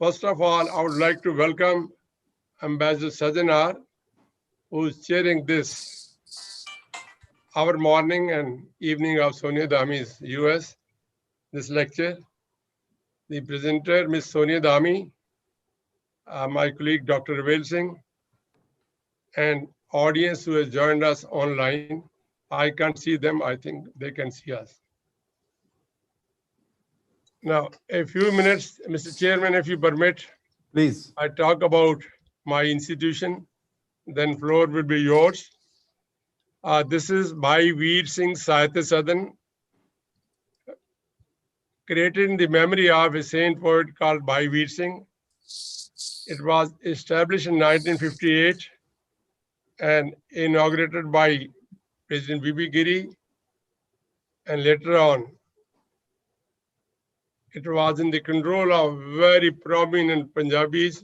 First of all, I would like to welcome Ambassador Sajjanhar, who is chairing this, our morning and evening of Sonia Dhami's US, this lecture. The presenter, Ms. Sonia Dhami, my colleague, Dr. Kirpal Singh, and audience who has joined us online. I can't see them. I think they can see us. Now, a few minutes, Mr. Chairman, if you permit, Please. I talk about my institution, then floor will be yours. This is Bhai Veer Singh Sahitya Sadan, created in the memory of a saint poet called Bhai Veer Singh. It was established in 1958 and inaugurated by President V.V.Giri, and later on, it was in the control of very prominent Punjabis,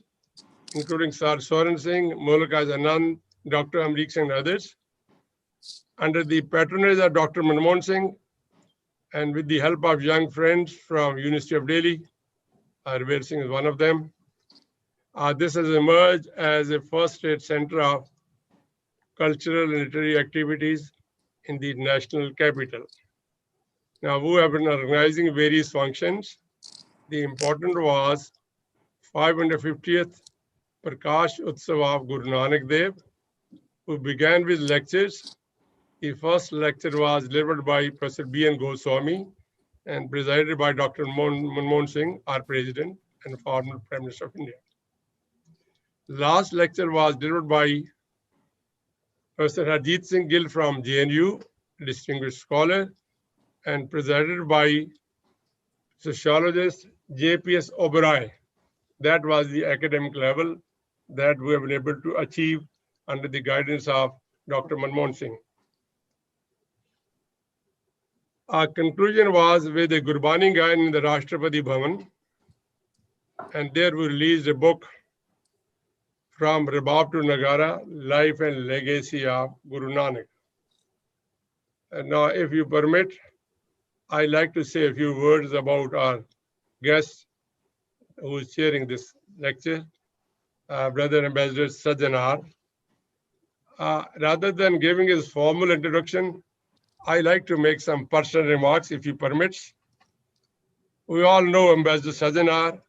including Sir Soren Singh, Mulka Anand, Dr. Amrik Singh, and others. Under the patronage of Dr. Manmohan Singh, and with the help of young friends from University of Delhi, Kirpal Singh is one of them. This has emerged as a first state center of cultural and literary activities in the national capital. Now, we have been organizing various functions. The important was 550th Prakash Utsav of Guru Nanak Dev, who began with lectures. The first lecture was delivered by Professor B.N. Goswami and presided by Dr. Manmohan Singh, our president and former Prime Minister of India. Last lecture was delivered by Professor Harjit Singh Gill from JNU, distinguished scholar, and presided by sociologist J.P.S. Oberoi. That was the academic level that we have been able to achieve under the guidance of Dr. Manmohan Singh. Our conclusion was with a Gurbani Gayan in the Rashtrapati Bhavan, and there we released a book, From Rabab to Nagara, Life and Legacy of Guru Nanak. And now, if you permit, I'd like to say a few words about our guest who is chairing this lecture, Brother Ambassador Sajjanhar. Rather than giving his formal introduction, I like to make some personal remarks, if you permit. We all know Ambassador Sajjanhar.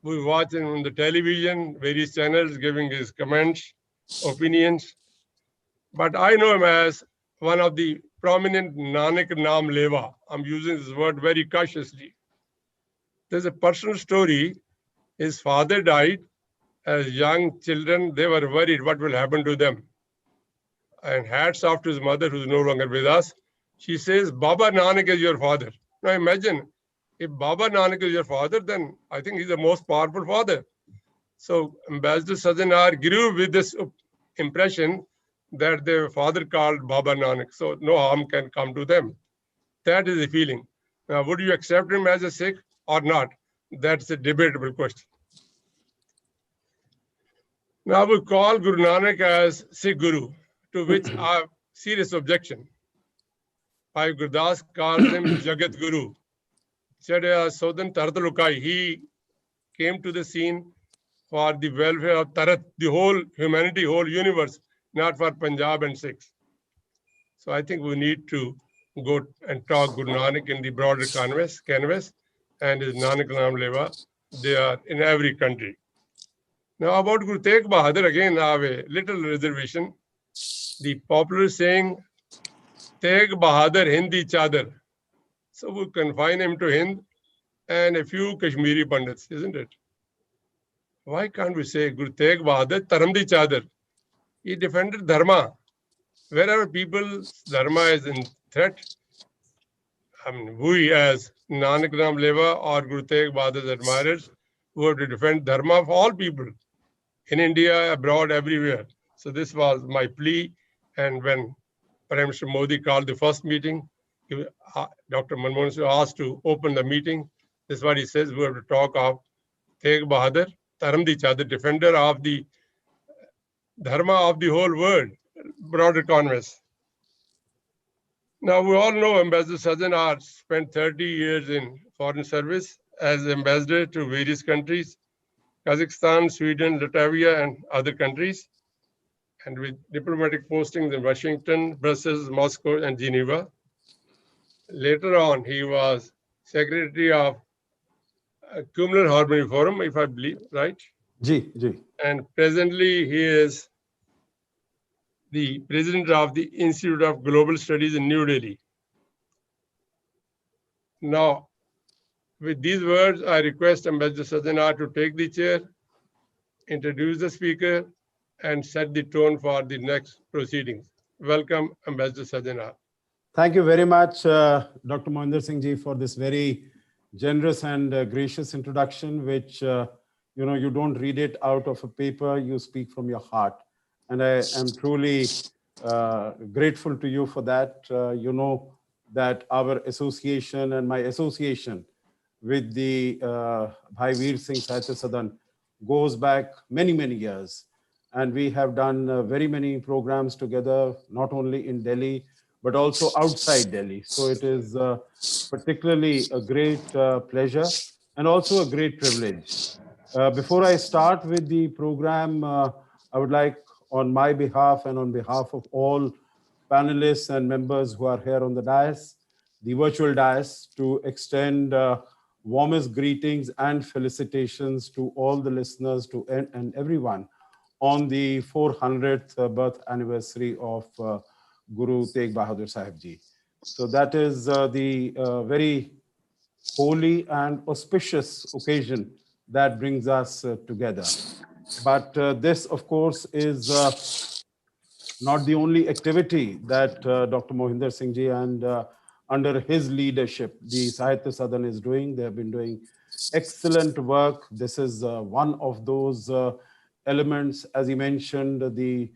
We watch him on the television, various channels, giving his comments, opinions. But I know him as one of the prominent Nanak Naam Leva. I'm using this word very cautiously. There's a personal story. His father died. As young children, they were worried what will happen to them. And hats off to his mother, who's no longer with us. She says, Baba Nanak is your father. Now imagine, if Baba Nanak is your father, then I think he's the most powerful father. So Ambassador Sajjanhar grew with this impression that their father called Baba Nanak, so no harm can come to them. That is the feeling. Now, would you accept him as a Sikh or not? That's a debatable question. Now we call Guru Nanak as Sikh Guru, to which I have serious objection. Bhai Gurdas calls him Jagat Guru. Said Sadan Tartalukai, he came to the scene for the welfare of Tarat, the whole humanity, whole universe, not for Punjab and Sikhs. So I think we need to go and talk Guru Nanak in the broader canvas, and his Nanak Naam Leva. They are in every country. Now about Guru Tegh Bahadur, again I have a little reservation. The popular saying, Tegh Bahadur Hindi Chadar. So we confine him to Hind and a few Kashmiri Pandits, isn't it? Why can't we say Guru Tegh Bahadur Taramdi Chadar? He defended Dharma. Wherever people's Dharma is in threat, we as Nanak Naam Leva or Guru Tegh Bahadur's admirers, who have to defend Dharma of all people in India, abroad, everywhere. So this was my plea. And when Prime Minister Modi called the first meeting, Dr. Manmohan Singh asked to open the meeting. This is what he says, we have to talk of Tegh Bahadur, Taramdi Chadar, defender of the Dharma of the whole world, broader canvas. Now, we all know Ambassador Sajjanhar spent 30 years in foreign service as ambassador to various countries Kazakhstan, Sweden, Latvia, and other countries, and with diplomatic postings in Washington, Brussels, Moscow, and Geneva. Later on, he was secretary of Communal Harmony Forum, if I believe, right? Ji. And presently, he is the president of the Institute of Global Studies in New Delhi. Now, with these words, I request Ambassador Sajjanhar to take the chair, introduce the speaker, and set the tone for the next proceedings. Welcome, Ambassador Sajjanhar. Thank you very much, Dr. Mohinder Singh Ji, for this very generous and gracious introduction, which, you don't read it out of a paper, you speak from your heart. And I am truly grateful to you for that. You know that our association and my association with the Bhai Veer Singh Sahitya Sadan goes back many, many years. And we have done very many programs together, not only in Delhi, but also outside Delhi. So it is particularly a great pleasure and also a great privilege. Before I start with the program, I would like, on my behalf and on behalf of all panelists and members who are here on the dais, the virtual dais, to extend warmest greetings and felicitations to all the listeners and everyone on the 400th birth anniversary of Guru Tegh Bahadur Sahib Ji. So that is the very holy and auspicious occasion that brings us together. But this, of course, is not the only activity that Dr. Mohinder Singh Ji and under his leadership, the Sahitya Sadan is doing. They have been doing excellent work. This is one of those elements, as he mentioned, the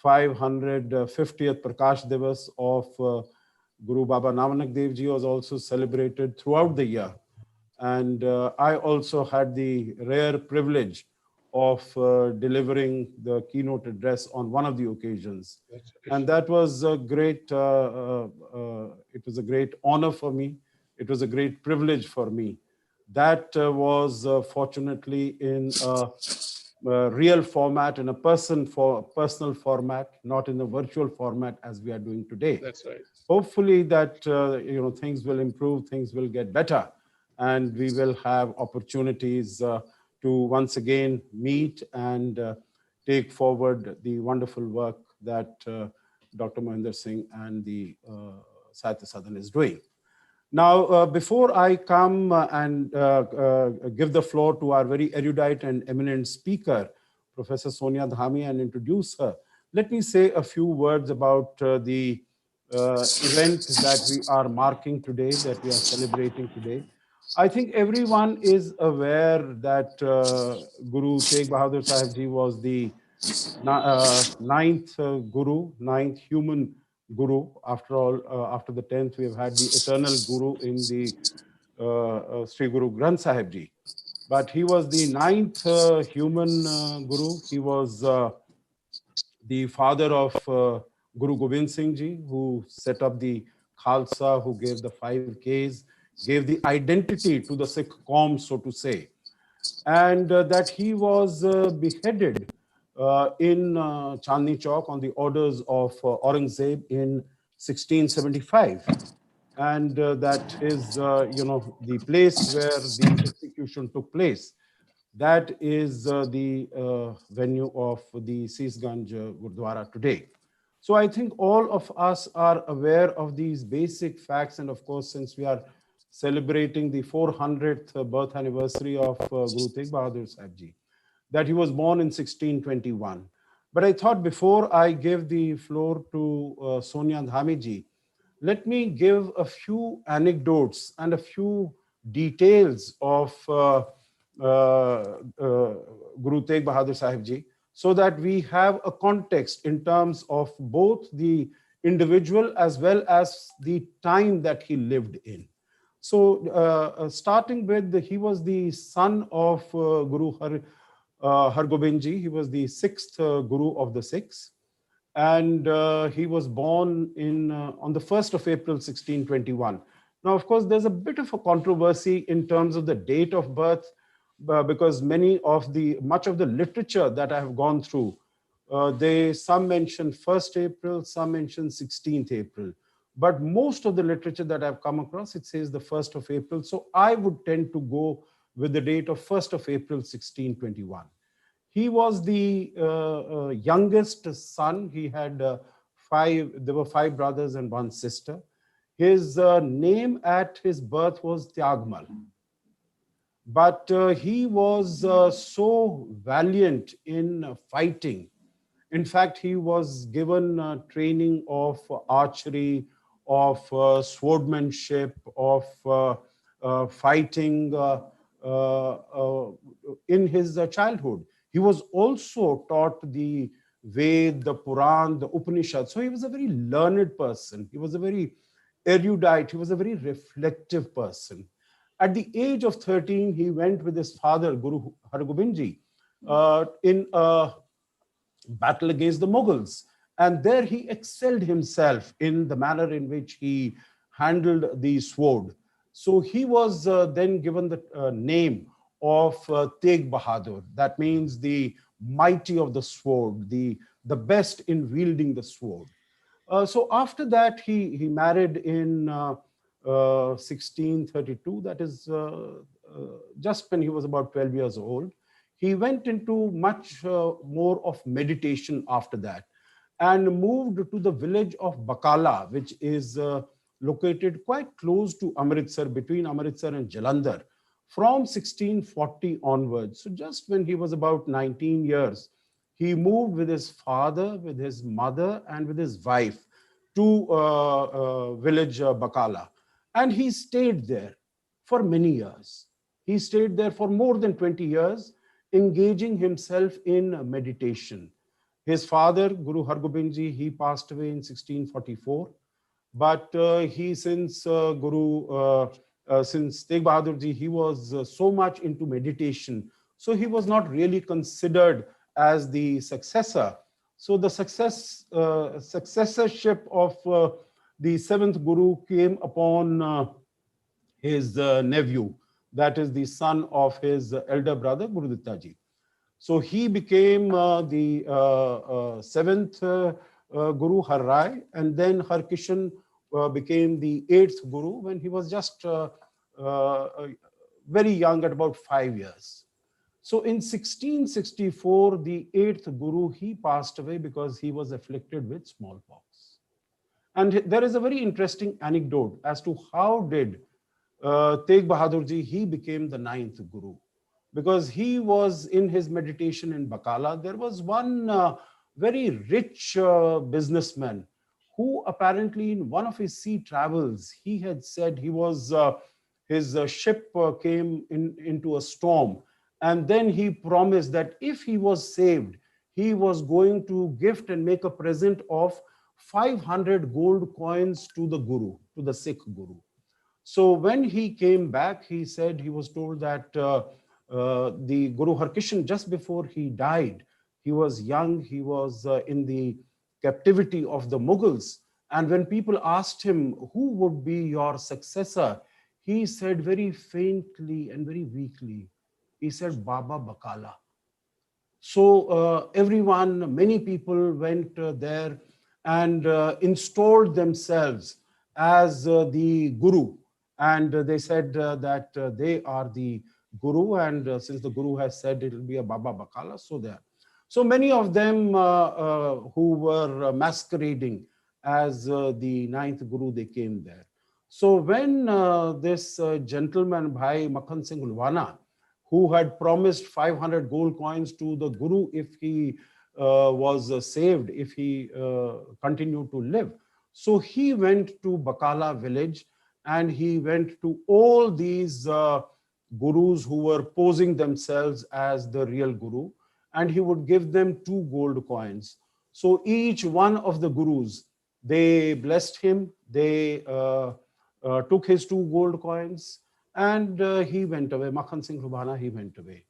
550th Prakash Divas of Guru Baba Namanak Dev Ji was also celebrated throughout the year. And I also had the rare privilege of delivering the keynote address on one of the occasions. And that was a great, it was a great honor for me. It was a great privilege for me. That was fortunately in a real format, in a personal format, not in a virtual format as we are doing today. That's right. Hopefully that things will improve, things will get better, and we will have opportunities to once again meet and take forward the wonderful work that Dr. Mohinder Singh and the Sahitya Sadan is doing. Now, before I come and give the floor to our very erudite and eminent speaker, Professor Sonia Dhami, and introduce her, let me say a few words about the event that we are marking today, that we are celebrating today. I think everyone is aware that Guru Tegh Bahadur Sahib Ji was the ninth Guru, ninth human Guru. After all, after the 10th, we have had the eternal Guru in the Sri Guru Granth Sahib Ji. But he was the ninth human Guru. He was the father of Guru Gobind Singh Ji, who set up the Khalsa, who gave the 5 Ks, gave the identity to the Sikh Qaum, so to say. And that he was beheaded in Chandni Chowk on the orders of Aurangzeb in 1675. And that is, the place where the execution took place. That is the venue of the Sisganj Gurdwara today. So I think all of us are aware of these basic facts. And of course, since we are celebrating the 400th birth anniversary of Guru Tegh Bahadur Sahib Ji, that he was born in 1621. But I thought before I give the floor to Sonia Dhami Ji, let me give a few anecdotes and a few details of Guru Tegh Bahadur Sahib Ji, so that we have a context in terms of both the individual as well as the time that he lived in. So starting with, he was the son of Guru Hargobind Ji. He was the 6th Guru of the Sikhs. And he was born on the 1st of April, 1621. Now, of course, there's a bit of a controversy in terms of the date of birth, because much of the literature that I have gone through, some mention 1st April, some mention 16th April. But most of the literature that I've come across, it says the 1st of April. So I would tend to go with the date of 1st of April, 1621. He was the youngest son. He had there were 5 brothers and 1 sister. His name at his birth was Tyagmal. But he was so valiant in fighting. In fact, he was given training of archery, of swordmanship, of fighting in his childhood. He was also taught the Ved, the Puran, the Upanishad. So he was a very learned person. He was a very erudite. He was a very reflective person. At the age of 13, he went with his father, Guru Hargobind Ji, in a battle against the Mughals. And there he excelled himself in the manner in which he handled the sword. So he was then given the name of Tegh Bahadur. That means the mighty of the sword, the best in wielding the sword. So after that, he married in 1632. That is just when he was about 12 years old. He went into much more of meditation after that and moved to the village of Bakala, which is located quite close to Amritsar, between Amritsar and Jalandhar, from 1640 onwards. So just when he was about 19 years, he moved with his father, with his mother, and with his wife to village Bakala. And he stayed there for many years. He stayed there for more than 20 years, engaging himself in meditation. His father, Guru Hargobind Ji, he passed away in 1644. But since Tegh Bahadur Ji, he was so much into meditation, so he was not really considered as the successor. So the successorship of the 7th Guru came upon his nephew, that is the son of his elder brother, Gurudeva Ji. So he became the 7th Guru, Har Rai, and then Har Kishan became the 8th Guru when he was just very young, at about 5 years. So in 1664, the 8th Guru, he passed away because he was afflicted with smallpox. And there is a very interesting anecdote as to how did Tegh Bahadur Ji, he became the 9th Guru. Because he was in his meditation in Bakala. There was one very rich businessman who apparently in one of his sea travels, he had said his ship came into a storm. And then he promised that if he was saved, he was going to gift and make a present of 500 gold coins to the Guru, to the Sikh Guru. So when he came back, he said he was told that the Guru Har Kishan, just before he died, he was young, he was in the captivity of the Mughals. And when people asked him, who would be your successor? He said very faintly and very weakly, he said, Baba Bakala. So many people went there and installed themselves as the Guru. And they said that they are the Guru, and since the Guru has said it will be a Baba Bakala, so there. So many of them who were masquerading as the 9th Guru, they came there. So when this gentleman, Bhai Makhan Singh Ulwana, who had promised 500 gold coins to the Guru if he was saved, if he continued to live. So he went to Bakala village and he went to all these Gurus who were posing themselves as the real Guru, and he would give them 2 gold coins. So each one of the Gurus, they blessed him, they took his 2 gold coins, and he went away. Makhan Singh Rubana, he went away.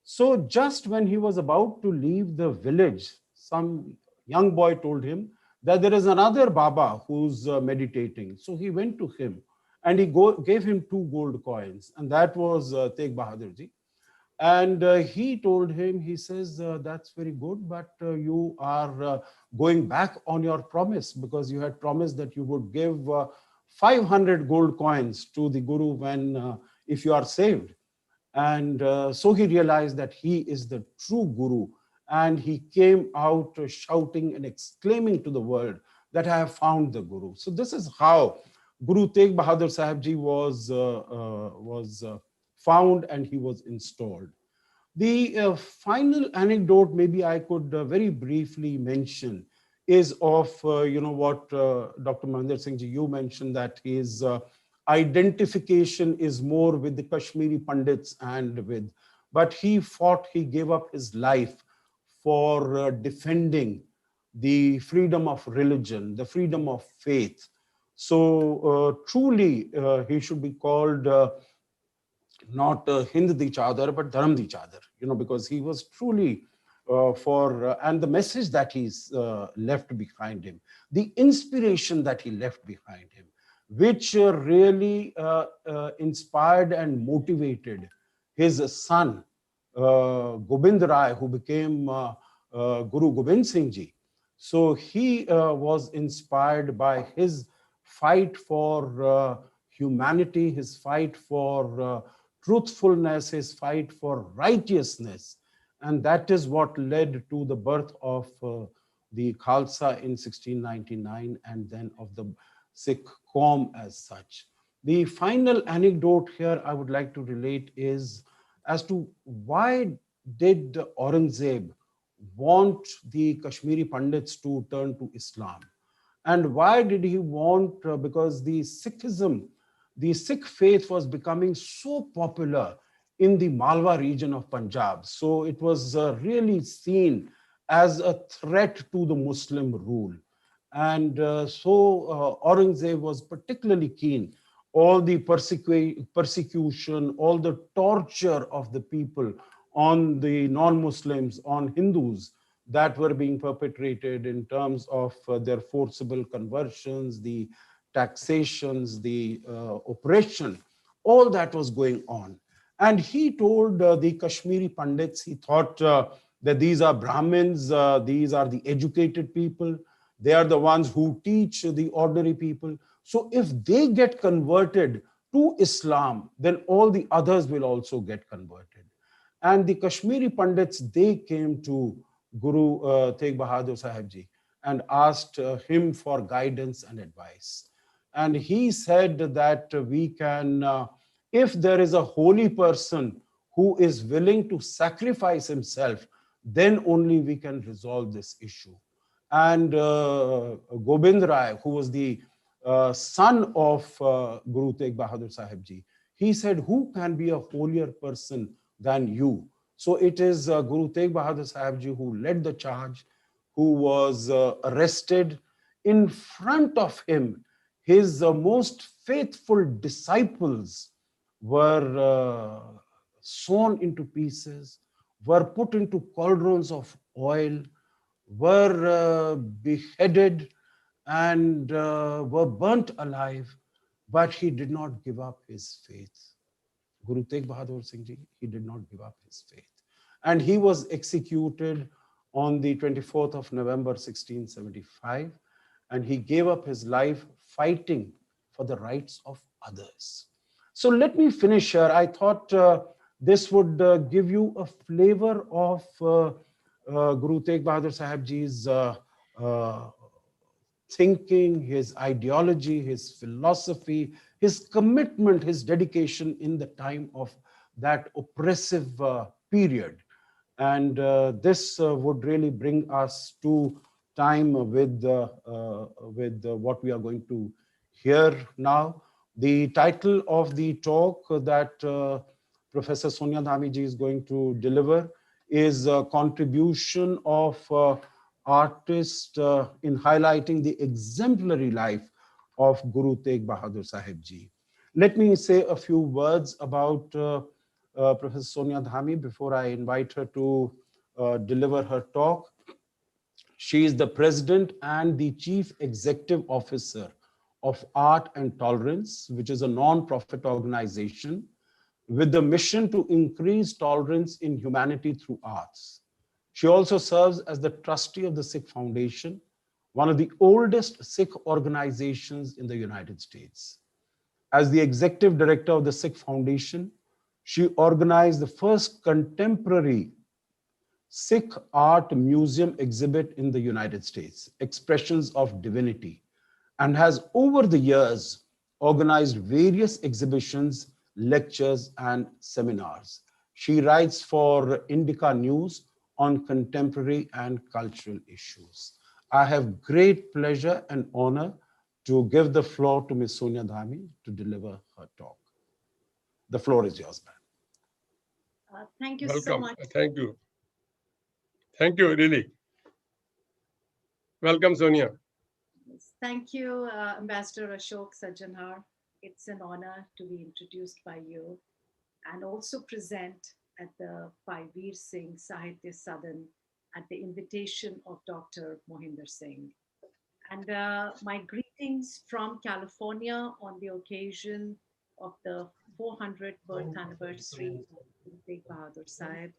So just when he was about to leave the village, some young boy told him that there is another Baba who's meditating. So he went to him and he gave him 2 gold coins, and that was Tegh Bahadur Ji. And he told him, he says, that's very good, but you are going back on your promise, because you had promised that you would give 500 gold coins to the Guru when if you are saved. And so he realized that he is the true Guru. And he came out shouting and exclaiming to the world that I have found the Guru. So this is how Guru Tegh Bahadur Sahib Ji was found and he was installed. The final anecdote, maybe I could very briefly mention, is of what Dr. Mahendra Singh Ji, you mentioned that his identification is more with the Kashmiri Pandits but he fought, he gave up his life for defending the freedom of religion, the freedom of faith. So truly, he should be called not Hind di Chadar, but Dharam di Chadar, because he was truly and the message that he's left behind him, the inspiration that he left behind him, which really inspired and motivated his son, Gobind Rai, who became Guru Gobind Singh Ji. So he was inspired by his fight for humanity, his fight for truthfulness, his fight for righteousness. And that is what led to the birth of the Khalsa in 1699 and then of the Sikh Qaum as such. The final anecdote here I would like to relate is as to why did Aurangzeb want the Kashmiri Pandits to turn to Islam? And why did he want, because the Sikhism, the Sikh faith was becoming so popular in the Malwa region of Punjab. So it was really seen as a threat to the Muslim rule. And so Aurangzeb was particularly keen. All the persecution, all the torture of the people on the non-Muslims, on Hindus that were being perpetrated in terms of their forcible conversions, the taxations, the oppression, all that was going on. And he told the Kashmiri Pandits, he thought that these are Brahmins, these are the educated people, they are the ones who teach the ordinary people. So if they get converted to Islam, then all the others will also get converted. And the Kashmiri Pandits, they came to Guru Tegh Bahadur Sahib Ji and asked him for guidance and advice. And he said that we can, if there is a holy person who is willing to sacrifice himself, then only we can resolve this issue. And Gobind Rai, who was the son of Guru Tegh Bahadur Sahib Ji, he said, who can be a holier person than you? So it is Guru Tegh Bahadur Sahib Ji who led the charge, who was arrested. In front of him, his most faithful disciples were sawn into pieces, were put into cauldrons of oil, were beheaded and were burnt alive, but he did not give up his faith. Guru Tegh Bahadur Singh Ji, he did not give up his faith. And he was executed on the 24th of November, 1675. And he gave up his life fighting for the rights of others. So let me finish here. I thought this would give you a flavor of Guru Tegh Bahadur Sahib Ji's thinking, his ideology, his philosophy, his commitment, his dedication in the time of that oppressive period. And this would really bring us to time with what we are going to hear now. The title of the talk that Professor Sonia Dhami ji is going to deliver is a contribution of artist in highlighting the exemplary life of Guru Tegh Bahadur Sahib Ji. Let me say a few words about Professor Sonia Dhami before I invite her to deliver her talk. She is the president and the chief executive officer of Art and Tolerance, which is a non-profit organization with the mission to increase tolerance in humanity through arts. She also serves as the trustee of the Sikh Foundation, one of the oldest Sikh organizations in the United States. As the executive director of the Sikh Foundation, she organized the first contemporary Sikh art museum exhibit in the United States, Expressions of Divinity, and has over the years organized various exhibitions, lectures, and seminars. She writes for Indica News on contemporary and cultural issues. I have great pleasure and honor to give the floor to Ms. Sonia Dhami to deliver her talk. The floor is yours, ma'am. Thank you Welcome. so much. Thank you. Thank you, really. Welcome, Sonia. Thank you, Ambassador Ashok Sajjanhar. It's an honor to be introduced by you and also present at the Bhai Veer Singh Sahitya Sadan at the invitation of Dr. Mohinder Singh. And my greetings from California on the occasion of the 400th birth anniversary of Tegh Bahadur Sahib.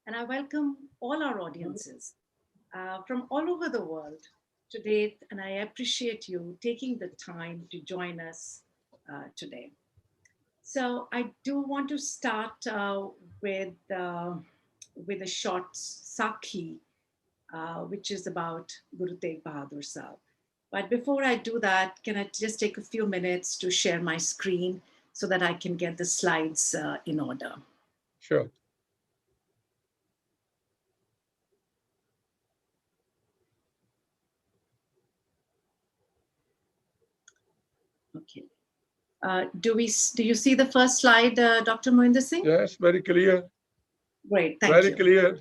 And I welcome all our audiences from all over the world today, and I appreciate you taking the time to join us today. So I do want to start with a short sakhi, which is about Guru Tegh Bahadur Sahib. But before I do that, can I just take a few minutes to share my screen so that I can get the slides in order? Sure. Okay. Do you see the first slide, Dr. Mohinder Singh? Yes, very clear. Great, thank you. Very clear.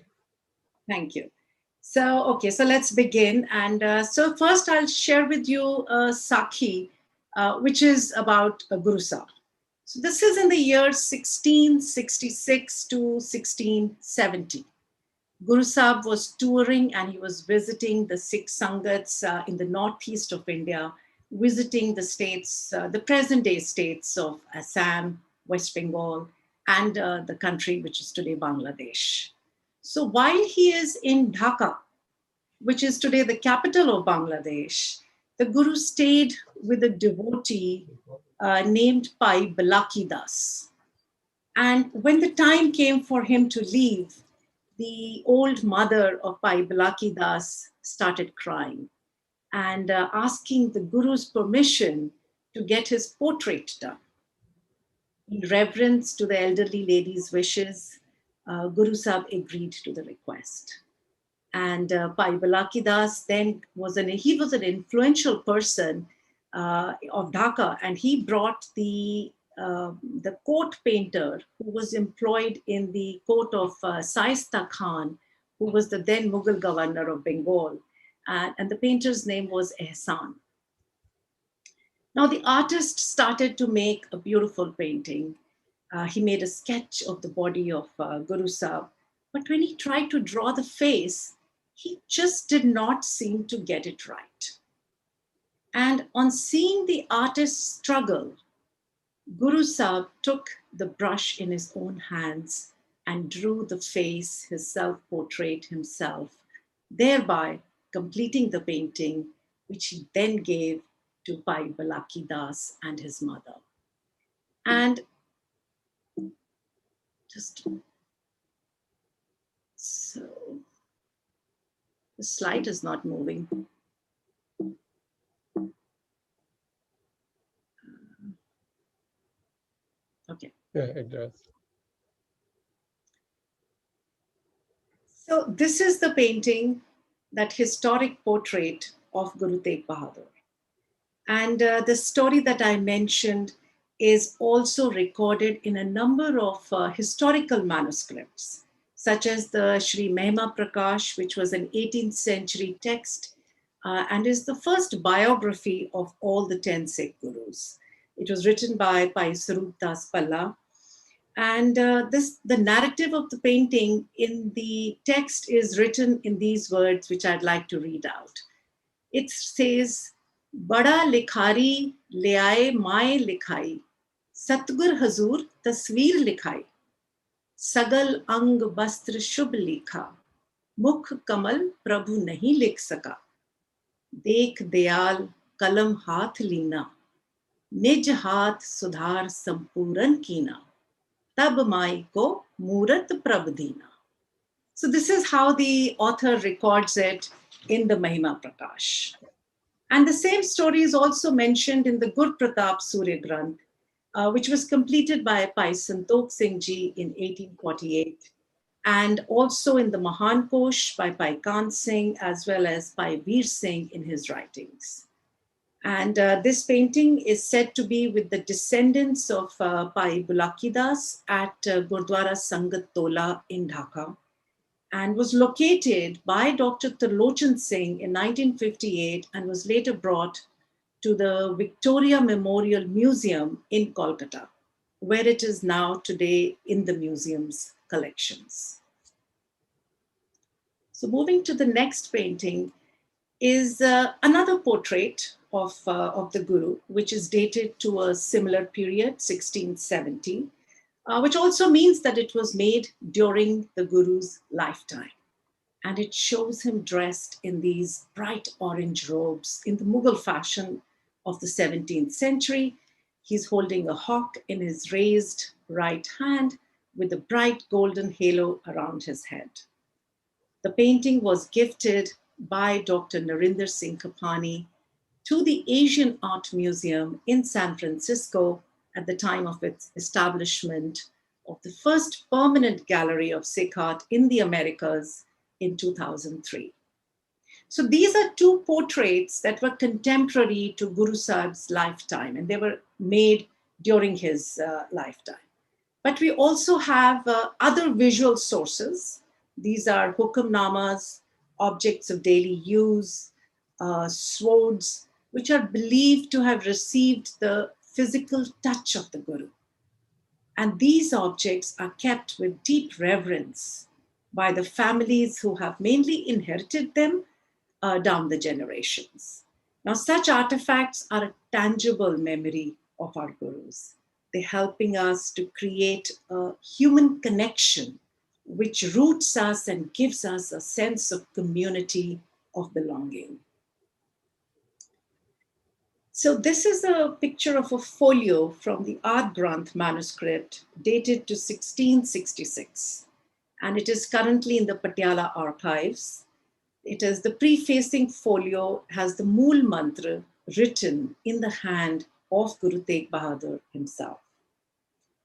Thank you. So, okay, so let's begin. And so first I'll share with you a Sakhi, which is about Guru Sahib. So this is in the year 1666 to 1670. Guru Sahib was touring and he was visiting the Sikh Sangats in the northeast of India, visiting the states, the present day states of Assam, West Bengal, and the country which is today Bangladesh. So while he is in Dhaka, which is today the capital of Bangladesh, the Guru stayed with a devotee named Bhai Balaki Das. And when the time came for him to leave, the old mother of Bhai Balaki Das started crying and asking the Guru's permission to get his portrait done. In reverence to the elderly lady's wishes, Guru Sahib agreed to the request. And Bhai Balaki Das then was an influential person of Dhaka, and he brought the court painter who was employed in the court of Shaista Khan, who was the then Mughal governor of Bengal. And the painter's name was Ehsan. Now the artist started to make a beautiful painting. He made a sketch of the body of Guru Sahib, but when he tried to draw the face, he just did not seem to get it right. And on seeing the artist's struggle, Guru Sahib took the brush in his own hands and drew the face, his self-portrait himself, thereby completing the painting, which he then gave to Bhai Balaki Das and his mother. And just so the slide is not moving. Okay. Yeah, it does. So this is the painting, that historic portrait of Guru Tegh Bahadur. And the story that I mentioned is also recorded in a number of historical manuscripts, such as the Sri Mehma Prakash, which was an 18th century text and is the first biography of all the 10 Sikh Gurus. It was written by Swarup Das Palla. And the narrative of the painting in the text is written in these words, which I'd like to read out. It says, Bada likhari le aaye mai likhai, Satgur Hazur tasveer likhai, sagal ang bastra shubh likha, mukh kamal prabhu nahi likh saka, dekh dayal kalam haath leena, nij haath sudhar sampuran keena, tab mai ko murat prabh deena. So this is how the author records it in the Mahima Prakash. And the same story is also mentioned in the Gur Pratap Surya Granth, which was completed by Bhai Santokh Singh Ji in 1848, and also in the Mahan Kosh by Bhai Khan Singh, as well as Bhai Veer Singh in his writings. And this painting is said to be with the descendants of Bhai Bulakidas at Gurdwara Sangat Tola in Dhaka, and was located by Dr. Tirlochan Singh in 1958 and was later brought to the Victoria Memorial Museum in Kolkata, where it is now today in the museum's collections. So moving to the next painting is another portrait of the Guru, which is dated to a similar period, 1670, which also means that it was made during the Guru's lifetime. And it shows him dressed in these bright orange robes in the Mughal fashion of the 17th century. He's holding a hawk in his raised right hand with a bright golden halo around his head. The painting was gifted by Dr. Narinder Singh Kapani to the Asian Art Museum in San Francisco at the time of its establishment of the first permanent gallery of Sikh art in the Americas in 2003. So these are two portraits that were contemporary to Guru Sahib's lifetime, and they were made during his lifetime. But we also have other visual sources. These are hukamnamas, objects of daily use, swords, which are believed to have received the physical touch of the Guru. And these objects are kept with deep reverence by the families who have mainly inherited them down the generations. Now, such artifacts are a tangible memory of our Gurus. They're helping us to create a human connection which roots us and gives us a sense of community, of belonging. So this is a picture of a folio from the Art Granth manuscript dated to 1666. And it is currently in the Patiala archives. It is the prefacing folio has the Mool Mantra written in the hand of Guru Tegh Bahadur himself.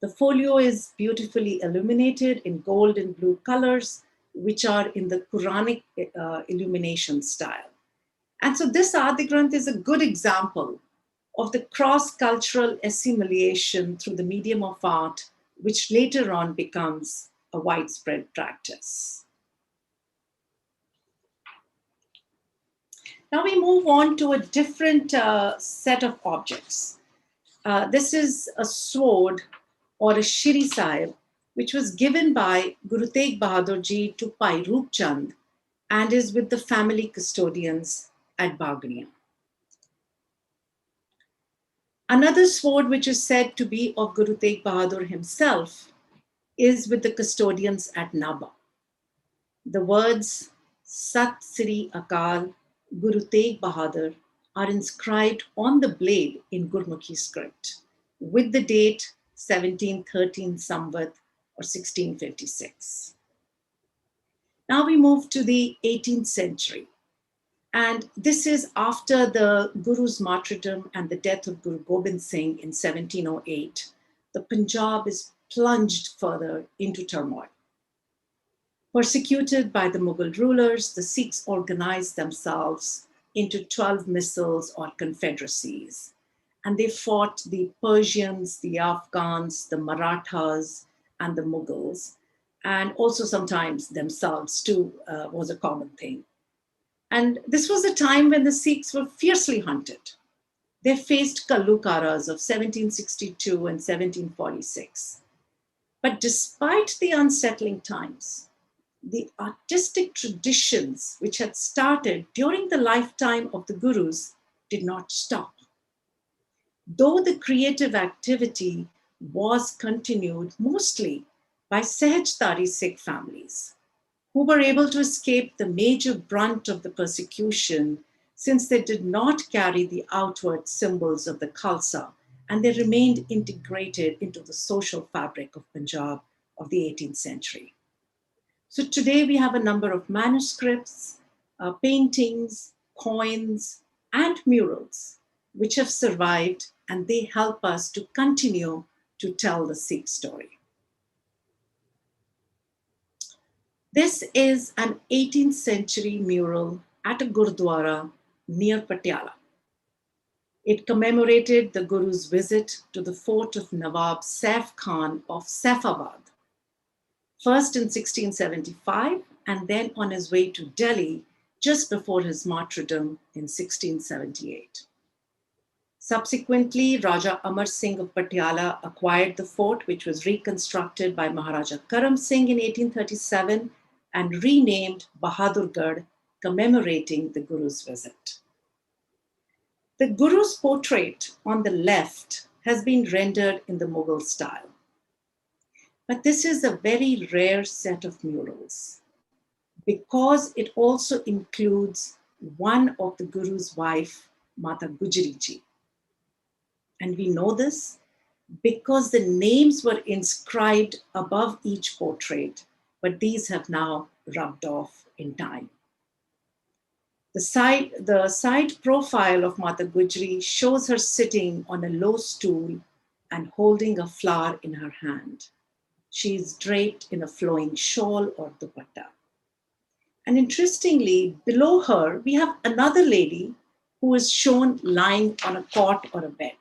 The folio is beautifully illuminated in gold and blue colors, which are in the Quranic illumination style. And so this Adi Granth is a good example of the cross-cultural assimilation through the medium of art, which later on becomes a widespread practice. Now we move on to a different set of objects. This is a sword or a Shri Sahib, which was given by Guru Tegh Bahadur Ji to Bhai Roop Chand and is with the family custodians at Bagnia. Another sword which is said to be of Guru Tegh Bahadur himself is with the custodians at Naba. The words Sat Sri Akal Guru Tegh Bahadur are inscribed on the blade in Gurmukhi script with the date 1713 Samvat or 1656. Now we move to the 18th century. And this is after the Guru's martyrdom and the death of Guru Gobind Singh in 1708. The Punjab is plunged further into turmoil. Persecuted by the Mughal rulers, the Sikhs organized themselves into 12 missals or confederacies. And they fought the Persians, the Afghans, the Marathas, and the Mughals. And also sometimes themselves too was a common thing. And this was a time when the Sikhs were fiercely hunted. They faced Kallukaras of 1762 and 1746. But despite the unsettling times, the artistic traditions which had started during the lifetime of the Gurus did not stop. Though the creative activity was continued mostly by Sahitya Sikh families, who were able to escape the major brunt of the persecution since they did not carry the outward symbols of the Khalsa, and they remained integrated into the social fabric of Punjab of the 18th century. So today we have a number of manuscripts, paintings, coins, and murals which have survived, and they help us to continue to tell the Sikh story. This is an 18th century mural at a Gurdwara near Patiala. It commemorated the Guru's visit to the fort of Nawab Saif Khan of Saifabad, first in 1675 and then on his way to Delhi just before his martyrdom in 1678. Subsequently, Raja Amar Singh of Patiala acquired the fort, which was reconstructed by Maharaja Karam Singh in 1837 and renamed Bahadurgarh, commemorating the Guru's visit. The Guru's portrait on the left has been rendered in the Mughal style. But this is a very rare set of murals because it also includes one of the Guru's wife, Mata Gujari ji. And we know this because the names were inscribed above each portrait, but these have now rubbed off in time. The side profile of Mata Gujari shows her sitting on a low stool and holding a flower in her hand. She is draped in a flowing shawl or dupatta. And interestingly, below her, we have another lady who is shown lying on a cot or a bed.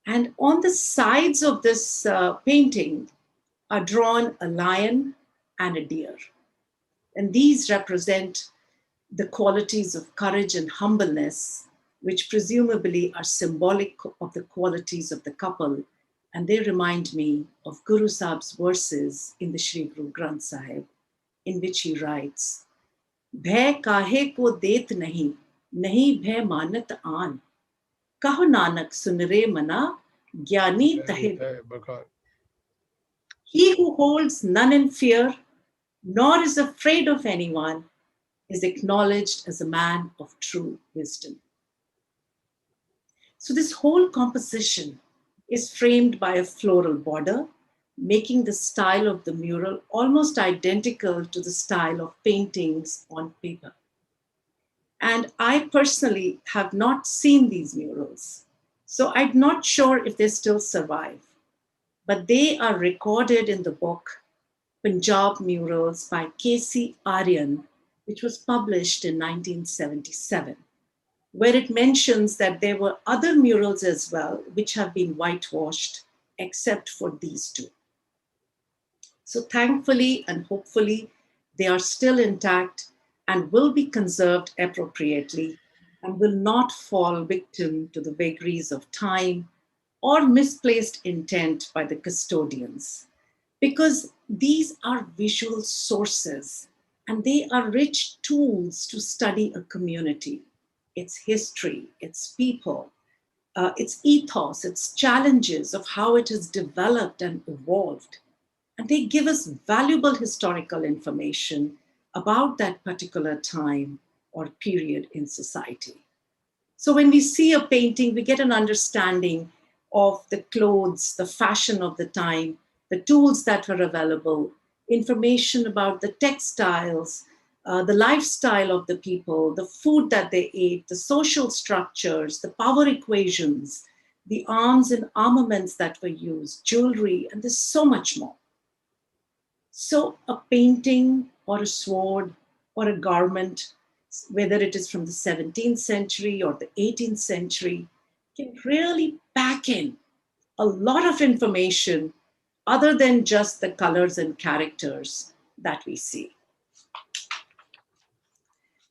And on the sides of this painting are drawn a lion and a deer. And these represent the qualities of courage and humbleness, which presumably are symbolic of the qualities of the couple. And they remind me of Guru Sahib's verses in the Shri Guru Granth Sahib, in which he writes, "Bhai kahe ko det nahi, nahi bhai manat aan. Kaho Nanak sunre mana, gyani tahe." He who holds none in fear, nor is afraid of anyone, is acknowledged as a man of true wisdom. So this whole composition is framed by a floral border, making the style of the mural almost identical to the style of paintings on paper. And I personally have not seen these murals, so I'm not sure if they still survive, but they are recorded in the book Punjab Murals by K.C. Aryan, which was published in 1977, where it mentions that there were other murals as well, which have been whitewashed, except for these two. So thankfully and hopefully, they are still intact and will be conserved appropriately and will not fall victim to the vagaries of time or misplaced intent by the custodians, because these are visual sources and they are rich tools to study a community, its history, its people, its ethos, its challenges of how it has developed and evolved. And they give us valuable historical information about that particular time or period in society. So when we see a painting, we get an understanding of the clothes, the fashion of the time, the tools that were available, information about the textiles, the lifestyle of the people, the food that they ate, the social structures, the power equations, the arms and armaments that were used, jewelry, and there's so much more. So a painting or a sword or a garment, whether it is from the 17th century or the 18th century, can really pack in a lot of information other than just the colors and characters that we see.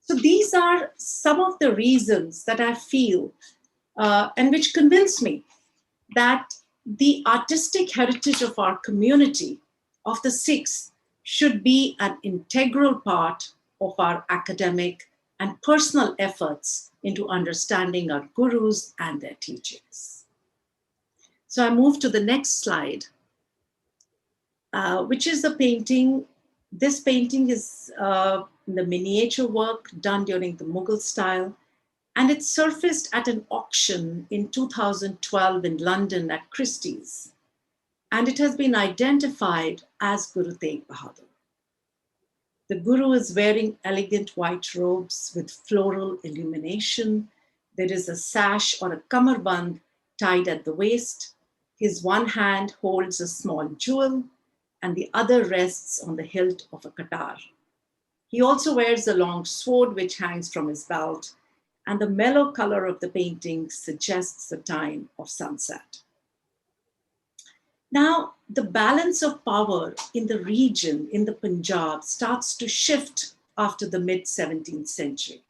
So these are some of the reasons that I feel and which convince me that the artistic heritage of our community, of the Sikhs, should be an integral part of our academic and personal efforts into understanding our gurus and their teachings. So I move to the next slide, which is the painting. This painting is the miniature work done during the Mughal style, and it surfaced at an auction in 2012 in London at Christie's. And it has been identified as Guru Tegh Bahadur. The Guru is wearing elegant white robes with floral illumination. There is a sash or a kamarband tied at the waist. His one hand holds a small jewel and the other rests on the hilt of a qatar. He also wears a long sword which hangs from his belt, and the mellow color of the painting suggests the time of sunset. Now, the balance of power in the region, in the Punjab, starts to shift after the mid-17th century.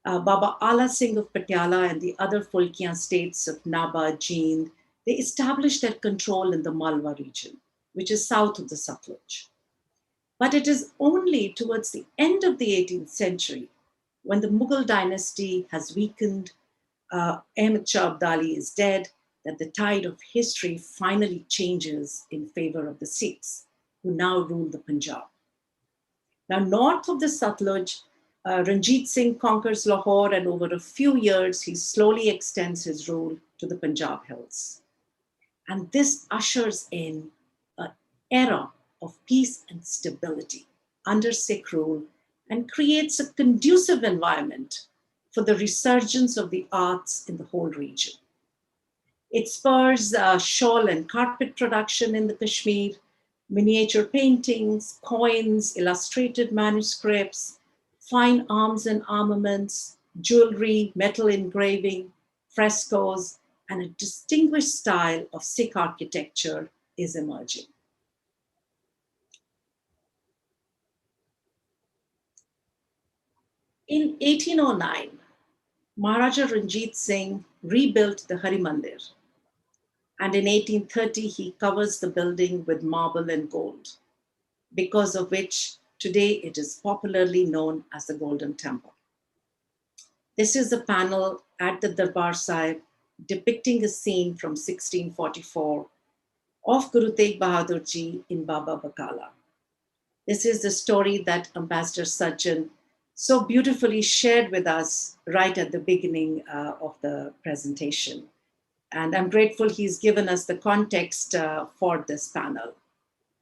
Baba Ala Singh of Patiala and the other Fulkian states of Naba, Jind, they established their control in the Malwa region, which is south of the Satluj. But it is only towards the end of the 18th century, when the Mughal dynasty has weakened, Ahmad Shah Abdali is dead, that the tide of history finally changes in favor of the Sikhs, who now rule the Punjab. Now, north of the Satluj, Ranjit Singh conquers Lahore, and over a few years, he slowly extends his rule to the Punjab hills. And this ushers in an era of peace and stability under Sikh rule and creates a conducive environment for the resurgence of the arts in the whole region. It spurs shawl and carpet production in the Kashmir, miniature paintings, coins, illustrated manuscripts, fine arms and armaments, jewelry, metal engraving, frescoes, and a distinguished style of Sikh architecture is emerging. In 1809, Maharaja Ranjit Singh rebuilt the Hari Mandir, and in 1830 he covers the building with marble and gold, because of which today it is popularly known as the Golden Temple. This is a panel at the Darbar Sahib depicting a scene from 1644 of Guru Tegh Bahadur Ji in Baba Bakala. This is the story that Ambassador Sajjan so beautifully shared with us right at the beginning of the presentation. And I'm grateful he's given us the context for this panel.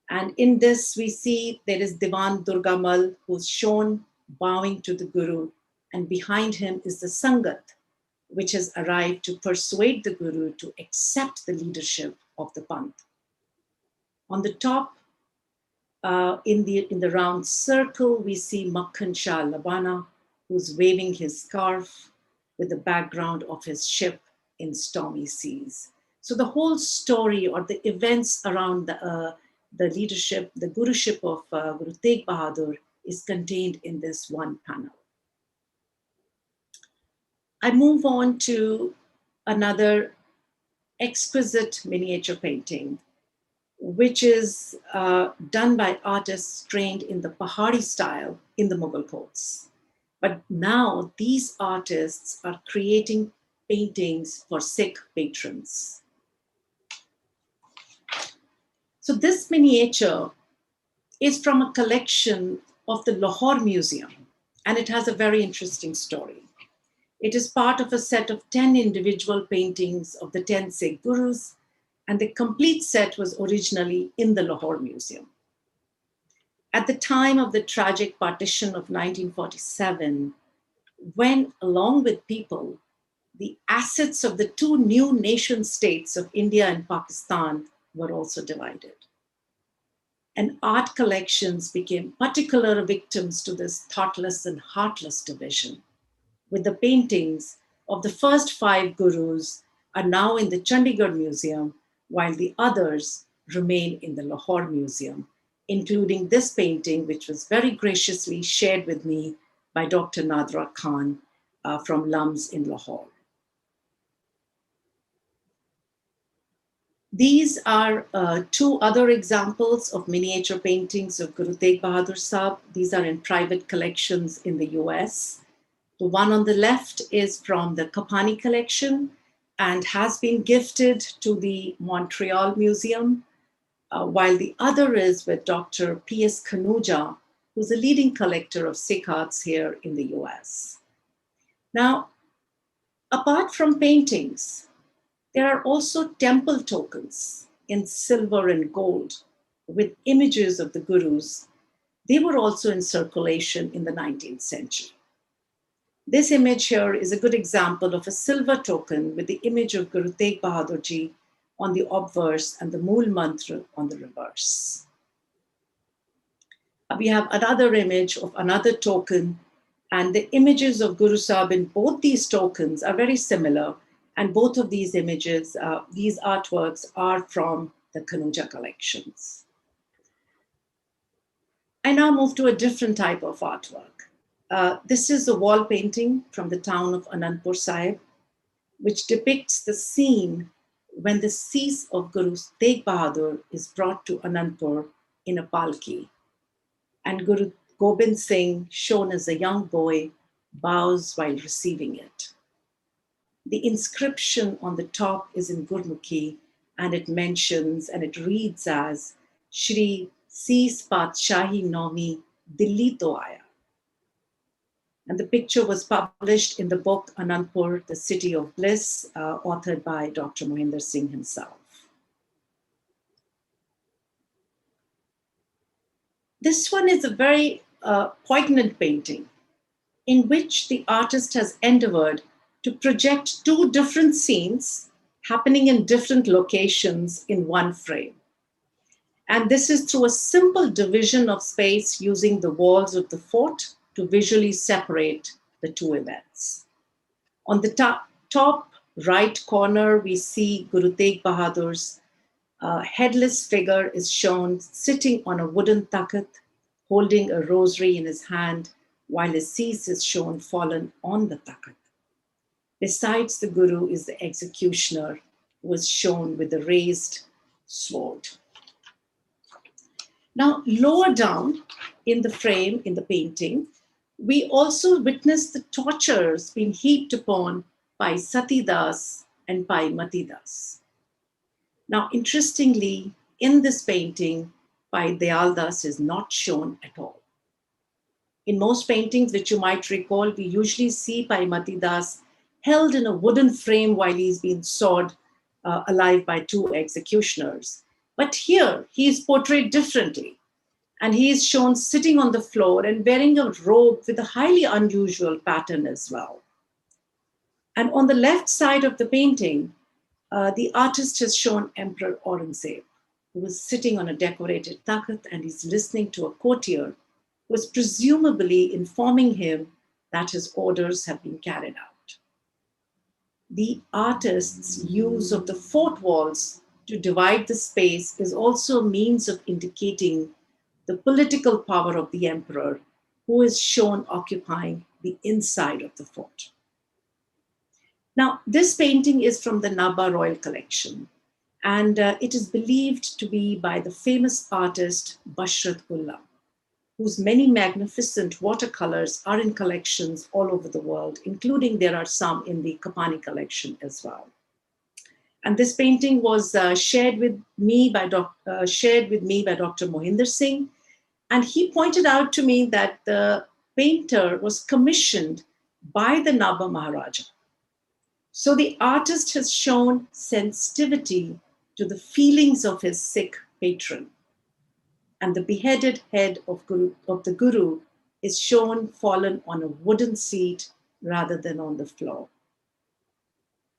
And in this, we see there is Diwan Durgamal, who's shown bowing to the Guru, and behind him is the Sangat, which has arrived to persuade the Guru to accept the leadership of the Panth. On the top, in the round circle, we see Makhan Shah Labana, who's waving his scarf with the background of his ship in stormy seas. So the whole story or the events around the leadership, the guruship of Guru Tegh Bahadur is contained in this one panel. I move on to another exquisite miniature painting, which is done by artists trained in the Pahari style in the Mughal courts. But now these artists are creating paintings for Sikh patrons. So this miniature is from a collection of the Lahore Museum, and it has a very interesting story. It is part of a set of 10 individual paintings of the 10 Sikh Gurus, and the complete set was originally in the Lahore Museum. At the time of the tragic partition of 1947, when, along with people, the assets of the two new nation states of India and Pakistan were also divided. And art collections became particular victims to this thoughtless and heartless division, with the paintings of the first 5 gurus are now in the Chandigarh Museum, while the others remain in the Lahore Museum, including this painting, which was very graciously shared with me by Dr. Nadra Khan from LUMS in Lahore. These are 2 other examples of miniature paintings of Guru Tegh Bahadur Sahib. These are in private collections in the US. The one on the left is from the Kapani Collection, and has been gifted to the Montreal Museum, while the other is with Dr. P.S. Khanuja, who's a leading collector of Sikh arts here in the US. Now, apart from paintings, there are also temple tokens in silver and gold with images of the gurus. They were also in circulation in the 19th century. This image here is a good example of a silver token with the image of Guru Tegh Bahadur ji on the obverse and the Mool Mantra on the reverse. We have another image of another token, and the images of Guru Sahib in both these tokens are very similar, and both of these images, these artworks are from the Khanuja collections. I now move to a different type of artwork. This is a wall painting from the town of Anandpur Sahib, which depicts the scene when the cease of Guru Tegh Bahadur is brought to Anandpur in a palki, and Guru Gobind Singh, shown as a young boy, bows while receiving it. The inscription on the top is in Gurmukhi, and it mentions, and it reads as Shri Sees Patshahi Naumi Dilli To Aaya. And the picture was published in the book Anandpur, The City of Bliss, authored by Dr. Mohinder Singh himself. This one is a very poignant painting in which the artist has endeavored to project two different scenes happening in different locations in one frame. And this is through a simple division of space using the walls of the fort to visually separate the two events. On the top right corner, we see Guru Tegh Bahadur's headless figure is shown sitting on a wooden takhat, holding a rosary in his hand, while his cease is shown fallen on the takhat. Besides the Guru is the executioner, who is shown with a raised sword. Now, lower down in the frame, in the painting, we also witness the tortures being heaped upon by Sati Das and Bhai Mati Das. Now, interestingly, in this painting, Bhai Dayal Das is not shown at all. In most paintings, which you might recall, we usually see Bhai Mati Das held in a wooden frame while he's being sawed alive by two executioners. But here, he is portrayed differently. And he is shown sitting on the floor and wearing a robe with a highly unusual pattern as well. And on the left side of the painting, the artist has shown Emperor Aurangzeb, who was sitting on a decorated takhat, and he's listening to a courtier who is presumably informing him that his orders have been carried out. The artist's use of the fort walls to divide the space is also a means of indicating the political power of the emperor, who is shown occupying the inside of the fort. Now, this painting is from the Nabha Royal Collection, and it is believed to be by the famous artist Bashrat Ullah, whose many magnificent watercolors are in collections all over the world, including there are some in the Kapani Collection as well. And this painting was shared with me by Dr. Mohinder Singh. And he pointed out to me that the painter was commissioned by the Nabha Maharaja. So the artist has shown sensitivity to the feelings of his Sikh patron. And the beheaded head of the Guru is shown fallen on a wooden seat rather than on the floor.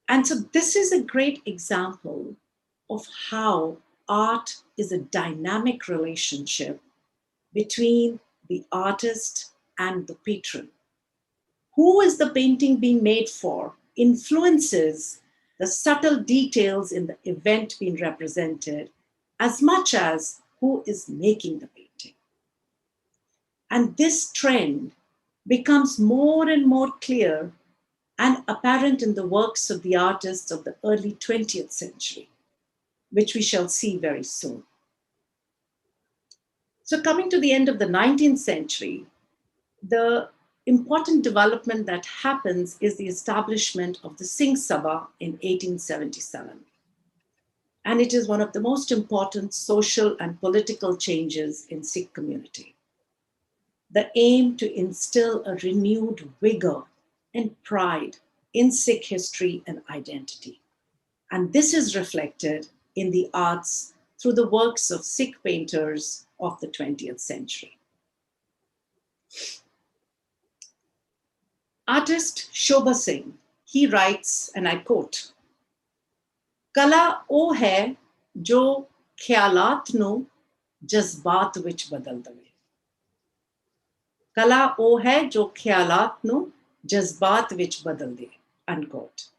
And so this is a great example of how art is a dynamic relationship between the artist and the patron. Who is the painting being made for influences the subtle details in the event being represented as much as who is making the painting. And this trend becomes more and more clear and apparent in the works of the artists of the early 20th century, which we shall see very soon. So coming to the end of the 19th century, the important development that happens is the establishment of the Singh Sabha in 1877. And it is one of the most important social and political changes in Sikh community. The aim to instill a renewed vigor and pride in Sikh history and identity. And this is reflected in the arts through the works of Sikh painters of the 20th century. Artist Shobha Singh, he writes, and I quote, "Kala o hai jo khyalat nu jazbaat vich badal dave." Kala o hai jo khyalat nu jazbaat vich badal de, unquote.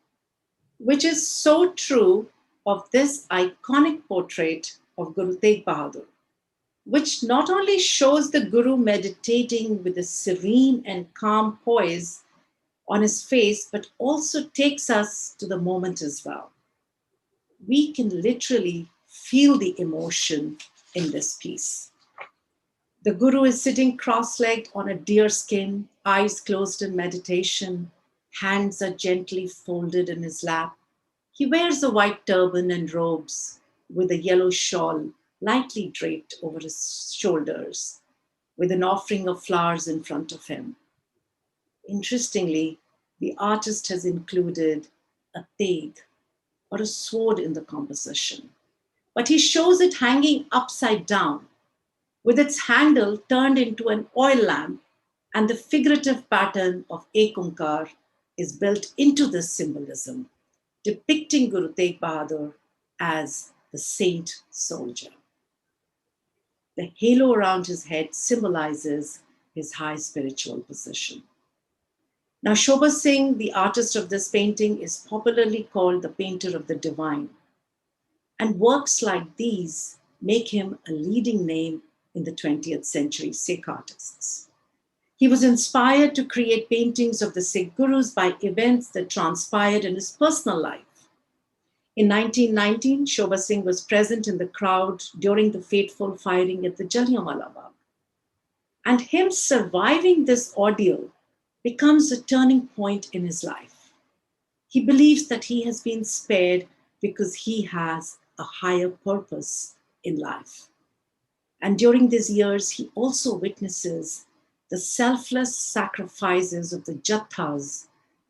Which is so true of this iconic portrait of Guru Tegh Bahadur, which not only shows the Guru meditating with a serene and calm poise on his face, but also takes us to the moment as well. We can literally feel the emotion in this piece. The Guru is sitting cross-legged on a deer skin, eyes closed in meditation, hands are gently folded in his lap. He wears a white turban and robes with a yellow shawl lightly draped over his shoulders, with an offering of flowers in front of him. Interestingly, the artist has included a tegh or a sword in the composition, but he shows it hanging upside down with its handle turned into an oil lamp, and the figurative pattern of Ekunkar is built into this symbolism, depicting Guru Tegh Bahadur as the saint soldier. The halo around his head symbolizes his high spiritual position. Now, Shobha Singh, the artist of this painting, is popularly called the painter of the divine. And works like these make him a leading name in the 20th century Sikh artists. He was inspired to create paintings of the Sikh Gurus by events that transpired in his personal life. In 1919, Shobha Singh was present in the crowd during the fateful firing at the Jallianwala Bagh. And him surviving this ordeal becomes a turning point in his life. He believes that he has been spared because he has a higher purpose in life. And during these years, he also witnesses the selfless sacrifices of the Jathas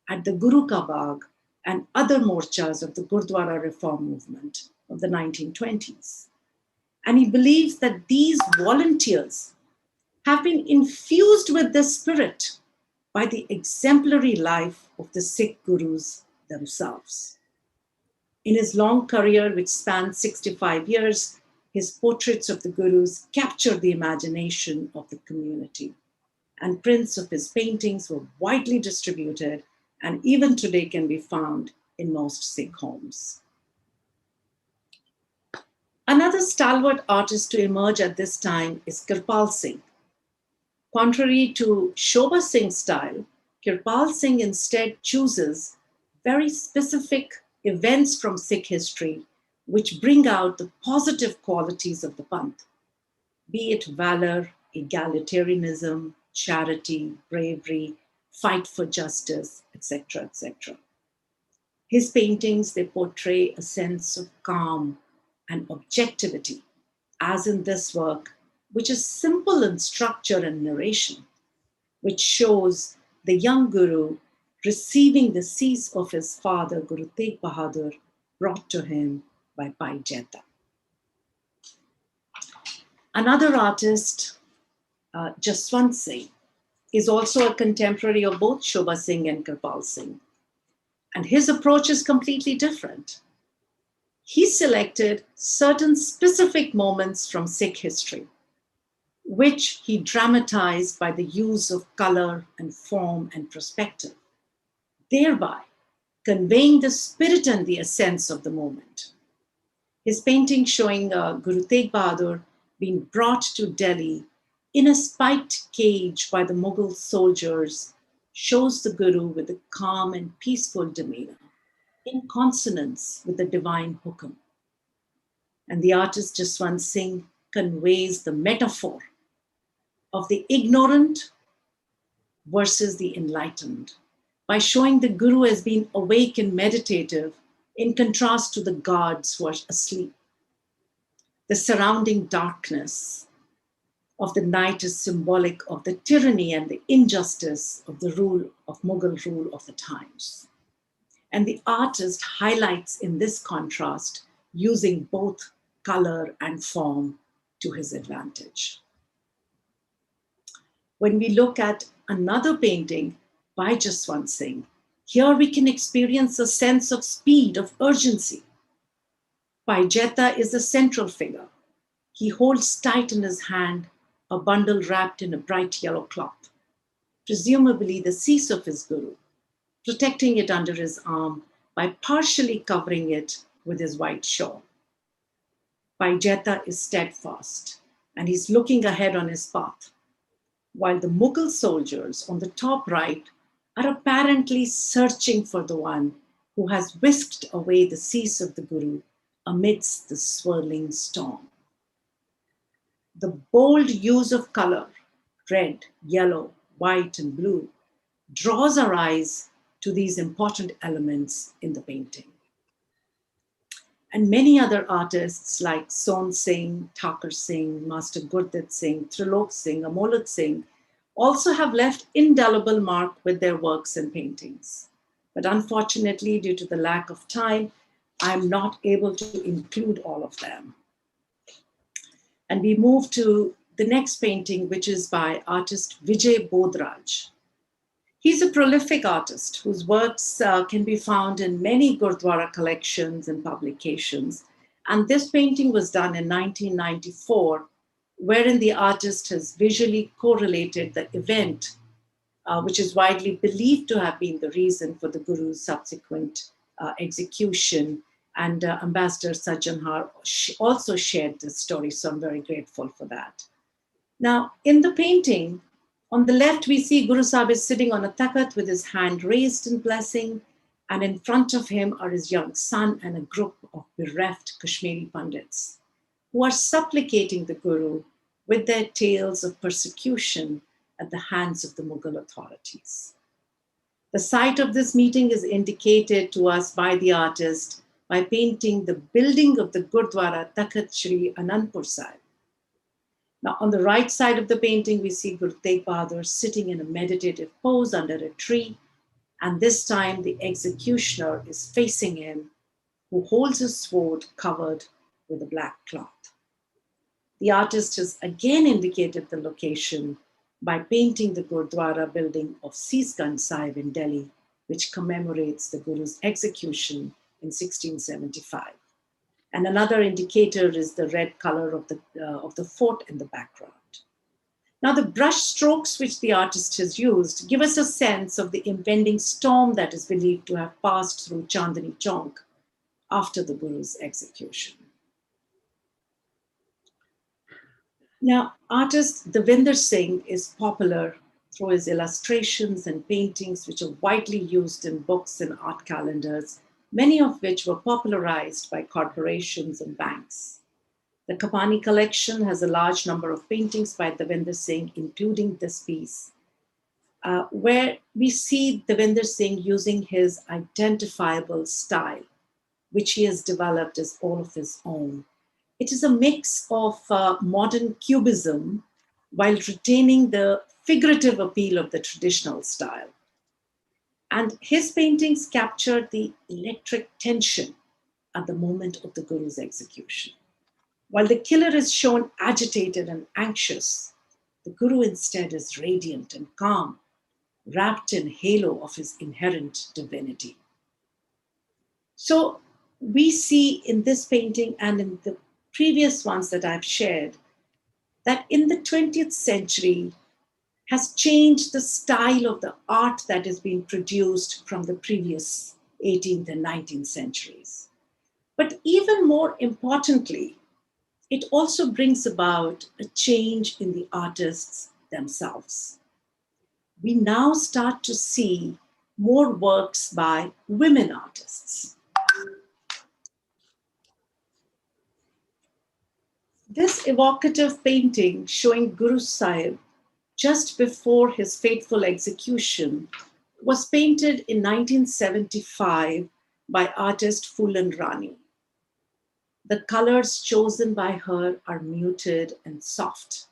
at the Guru Ka Bagh and other morchas of the Gurdwara reform movement of the 1920s. And he believes that these volunteers have been infused with this spirit by the exemplary life of the Sikh Gurus themselves. In his long career, which spans 65 years, his portraits of the Gurus captured the imagination of the community. And prints of his paintings were widely distributed and even today can be found in most Sikh homes. Another stalwart artist to emerge at this time is Kirpal Singh. Contrary to Shobha Singh's style, Kirpal Singh instead chooses very specific events from Sikh history which bring out the positive qualities of the Panth, be it valor, egalitarianism, charity, bravery, fight for justice, etc., etc. His paintings, they portray a sense of calm and objectivity, as in this work, which is simple in structure and narration, which shows the young Guru receiving the cease of his father, Guru Tegh Bahadur, brought to him by Bhai Jeta. Another artist, Jaswant Singh, is also a contemporary of both Shobha Singh and Kirpal Singh. And his approach is completely different. He selected certain specific moments from Sikh history, which he dramatized by the use of color and form and perspective, thereby conveying the spirit and the essence of the moment. His painting showing Guru Tegh Bahadur being brought to Delhi in a spiked cage by the Mughal soldiers shows the Guru with a calm and peaceful demeanor, in consonance with the divine hukam. And the artist Jaswant Singh conveys the metaphor of the ignorant versus the enlightened, by showing the Guru as being awake and meditative in contrast to the gods who are asleep. The surrounding darkness of the night is symbolic of the tyranny and the injustice of the rule of Mughal rule of the times. And the artist highlights in this contrast using both color and form to his advantage. When we look at another painting by Jaswant Singh, here we can experience a sense of speed, of urgency. Paijeta is the central figure. He holds tight in his hand a bundle wrapped in a bright yellow cloth, presumably the cease of his guru, protecting it under his arm by partially covering it with his white shawl. Paijeta is steadfast, and he's looking ahead on his path, while the Mughal soldiers on the top right are apparently searching for the one who has whisked away the cease of the Guru amidst the swirling storm. The bold use of color, red, yellow, white, and blue, draws our eyes to these important elements in the painting. And many other artists like Son Singh, Thakur Singh, Master Gurdat Singh, Trilok Singh, Amolat Singh also have left indelible mark with their works and paintings. But unfortunately, due to the lack of time, I'm not able to include all of them. And we move to the next painting, which is by artist Vijay Bodraj. He's a prolific artist whose works can be found in many Gurdwara collections and publications. And this painting was done in 1994, wherein the artist has visually correlated the event, which is widely believed to have been the reason for the Guru's subsequent execution. And Ambassador Sajjanhar also shared this story, so I'm very grateful for that. Now, in the painting, on the left, we see Guru Sahib is sitting on a takhat with his hand raised in blessing, and in front of him are his young son and a group of bereft Kashmiri Pandits who are supplicating the Guru with their tales of persecution at the hands of the Mughal authorities. The site of this meeting is indicated to us by the artist by painting the building of the Gurdwara Takhat Shri Anandpur Sahib. Now, on the right side of the painting, we see Guru Tegh Bahadur sitting in a meditative pose under a tree, and this time the executioner is facing him, who holds a sword covered with a black cloth. The artist has again indicated the location by painting the Gurdwara building of Seesganj Sahib in Delhi, which commemorates the Guru's execution in 1675. And another indicator is the red color of the fort in the background. Now, the brush strokes which the artist has used give us a sense of the impending storm that is believed to have passed through Chandni Chowk after the Guru's execution. Now, artist Devinder Singh is popular through his illustrations and paintings, which are widely used in books and art calendars, many of which were popularized by corporations and banks. The Kapani Collection has a large number of paintings by Devinder Singh, including this piece, where we see Devinder Singh using his identifiable style, which he has developed as all of his own. It is a mix of modern cubism while retaining the figurative appeal of the traditional style. And his paintings capture the electric tension at the moment of the Guru's execution. While the killer is shown agitated and anxious, the Guru instead is radiant and calm, wrapped in halo of his inherent divinity. So we see in this painting and in the previous ones that I've shared, that in the 20th century has changed the style of the art that is being produced from the previous 18th and 19th centuries. But even more importantly, it also brings about a change in the artists themselves. We now start to see more works by women artists. This evocative painting showing Guru Sahib just before his fateful execution, was painted in 1975 by artist Phulan Rani. The colors chosen by her are muted and soft,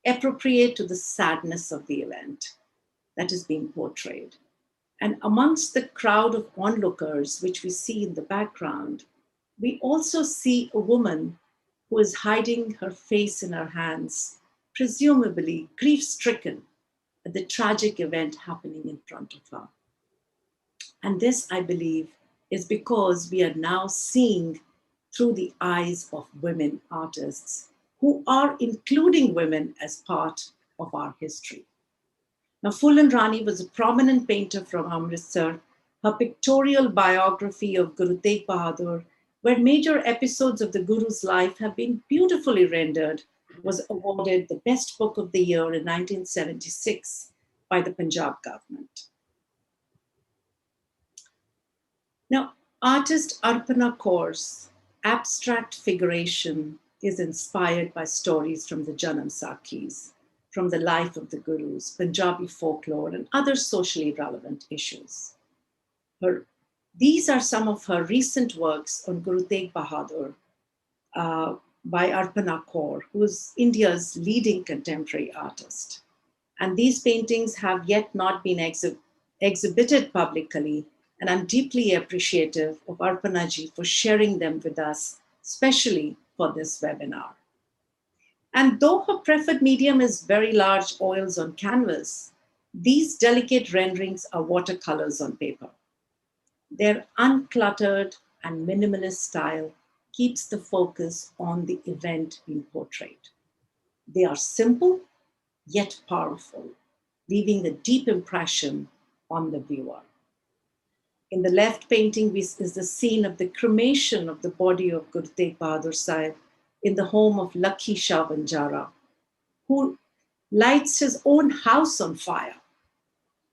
appropriate to the sadness of the event that is being portrayed. And amongst the crowd of onlookers, which we see in the background, we also see a woman who is hiding her face in her hands, presumably grief-stricken at the tragic event happening in front of her. And this, I believe, is because we are now seeing through the eyes of women artists who are including women as part of our history. Now, Phulan Rani was a prominent painter from Amritsar. Her pictorial biography of Guru Tegh Bahadur, where major episodes of the Guru's life have been beautifully rendered, was awarded the Best Book of the Year in 1976 by the Punjab government. Now, artist Arpana Kaur's abstract figuration is inspired by stories from the Janam Sakhis, from the life of the Gurus, Punjabi folklore, and other socially relevant issues. These are some of her recent works on Guru Tegh Bahadur by Arpana Kaur, who is India's leading contemporary artist. And these paintings have yet not been exhibited publicly, and I'm deeply appreciative of Arpana ji for sharing them with us, especially for this webinar. And though her preferred medium is very large oils on canvas, these delicate renderings are watercolors on paper. Their uncluttered and minimalist style keeps the focus on the event being portrayed. They are simple, yet powerful, leaving a deep impression on the viewer. In the left painting is the scene of the cremation of the body of Guru Tegh Bahadur Sahib in the home of Lakhi Shah Banjara, who lights his own house on fire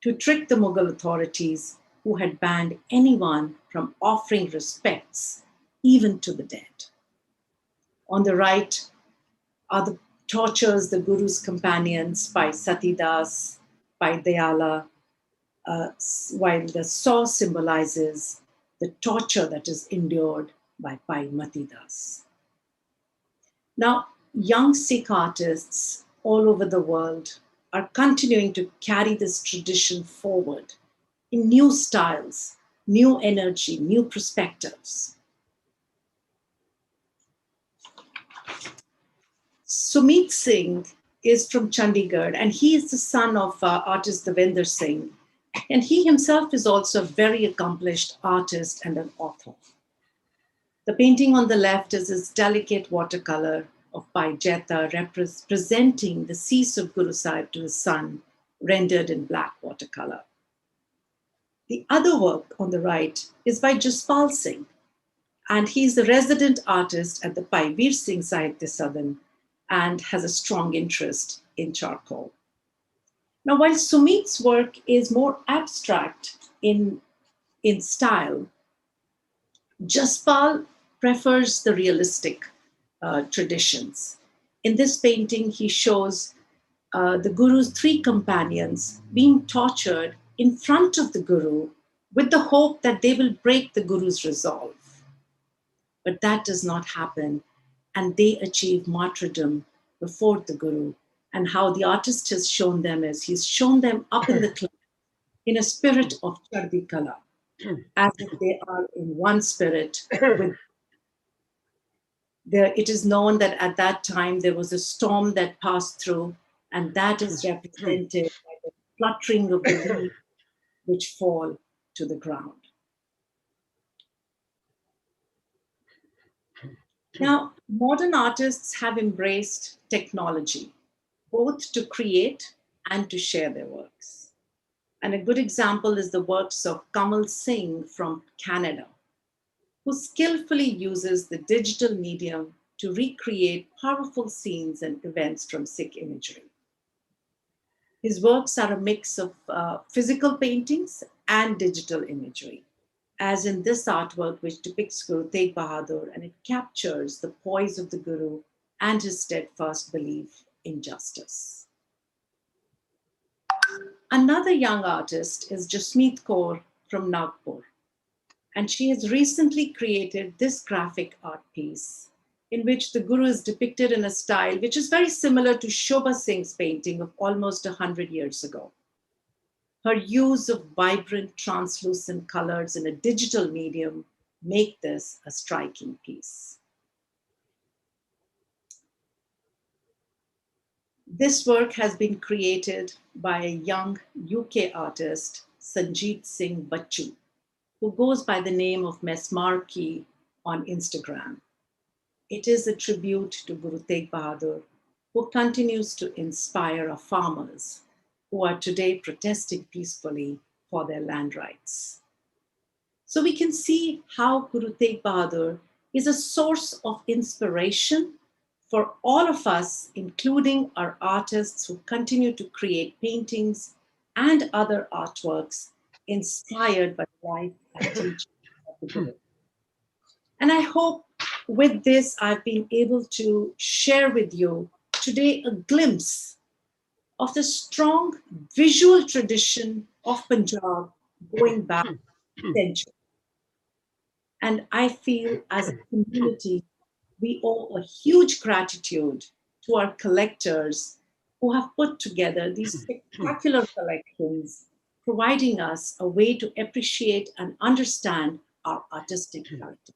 to trick the Mughal authorities who had banned anyone from offering respects, even to the dead. On the right are the tortures the Guru's companions by Satidas, by Dayala, while the saw symbolizes the torture that is endured by Bhai Matidas. Now, young Sikh artists all over the world are continuing to carry this tradition forward in new styles, new energy, new perspectives. Sumit Singh is from Chandigarh, and he is the son of artist Devinder Singh. And he himself is also a very accomplished artist and an author. The painting on the left is his delicate watercolor of Bhai Jeta, representing the cease of Guru Sahib to his son, rendered in black watercolor. The other work on the right is by Kirpal Singh, and he's the resident artist at the Bhai Veer Singh Sahitya Sadan and has a strong interest in charcoal. Now, while Sumit's work is more abstract in style, Jaspal prefers the realistic traditions. In this painting, he shows the Guru's three companions being tortured in front of the Guru with the hope that they will break the Guru's resolve. But that does not happen, and they achieve martyrdom before the Guru. And how the artist has shown them is he's shown them up in the cloud in a spirit of Chardi Kala, as if they are in one spirit. It is known that at that time there was a storm that passed through, and that is represented by the fluttering of the leaves which fall to the ground. Now, modern artists have embraced technology, both to create and to share their works. And a good example is the works of Kamal Singh from Canada, who skillfully uses the digital medium to recreate powerful scenes and events from Sikh imagery. His works are a mix of physical paintings and digital imagery, as in this artwork, which depicts Guru Tegh Bahadur, and it captures the poise of the Guru and his steadfast belief in justice. Another young artist is Jasmith Kaur from Nagpur. And she has recently created this graphic art piece in which the Guru is depicted in a style which is very similar to Shobha Singh's painting of almost 100 years ago. Her use of vibrant, translucent colors in a digital medium make this a striking piece. This work has been created by a young UK artist, Sanjeeva Singh Bachchu, who goes by the name of Mesmarki on Instagram. It is a tribute to Guru Tegh Bahadur, who continues to inspire our farmers who are today protesting peacefully for their land rights. So we can see how Guru Tegh Bahadur is a source of inspiration for all of us, including our artists who continue to create paintings and other artworks inspired by the life and teaching of the Guru. And I hope with this, I've been able to share with you today a glimpse of the strong visual tradition of Punjab going back centuries. And I feel as a community, we owe a huge gratitude to our collectors who have put together these spectacular collections, providing us a way to appreciate and understand our artistic heritage.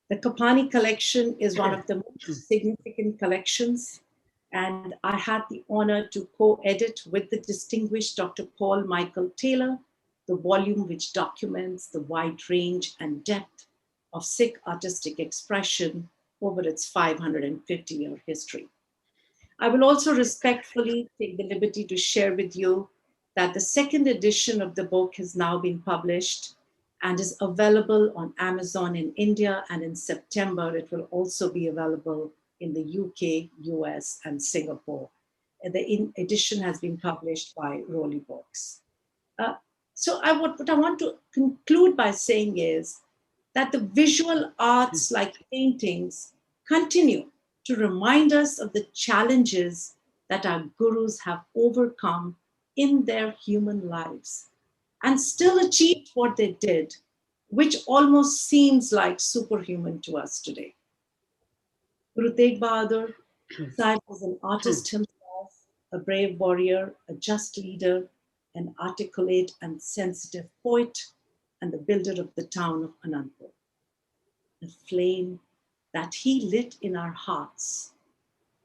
The Kapani Collection is one of the most significant collections, and I had the honor to co-edit with the distinguished Dr. Paul Michael Taylor the volume which documents the wide range and depth of Sikh artistic expression over its 550-year history. I will also respectfully take the liberty to share with you that the second edition of the book has now been published and is available on Amazon in India, and in September it will also be available in the UK, US, and Singapore. The edition has been published by Rowley Books. What I want to conclude by saying is that the visual arts like paintings continue to remind us of the challenges that our gurus have overcome in their human lives and still achieved what they did, which almost seems like superhuman to us today. Guru Tegh Bahadur Sahib was an artist himself, a brave warrior, a just leader, an articulate and sensitive poet, and the builder of the town of Anandpur. The flame that he lit in our hearts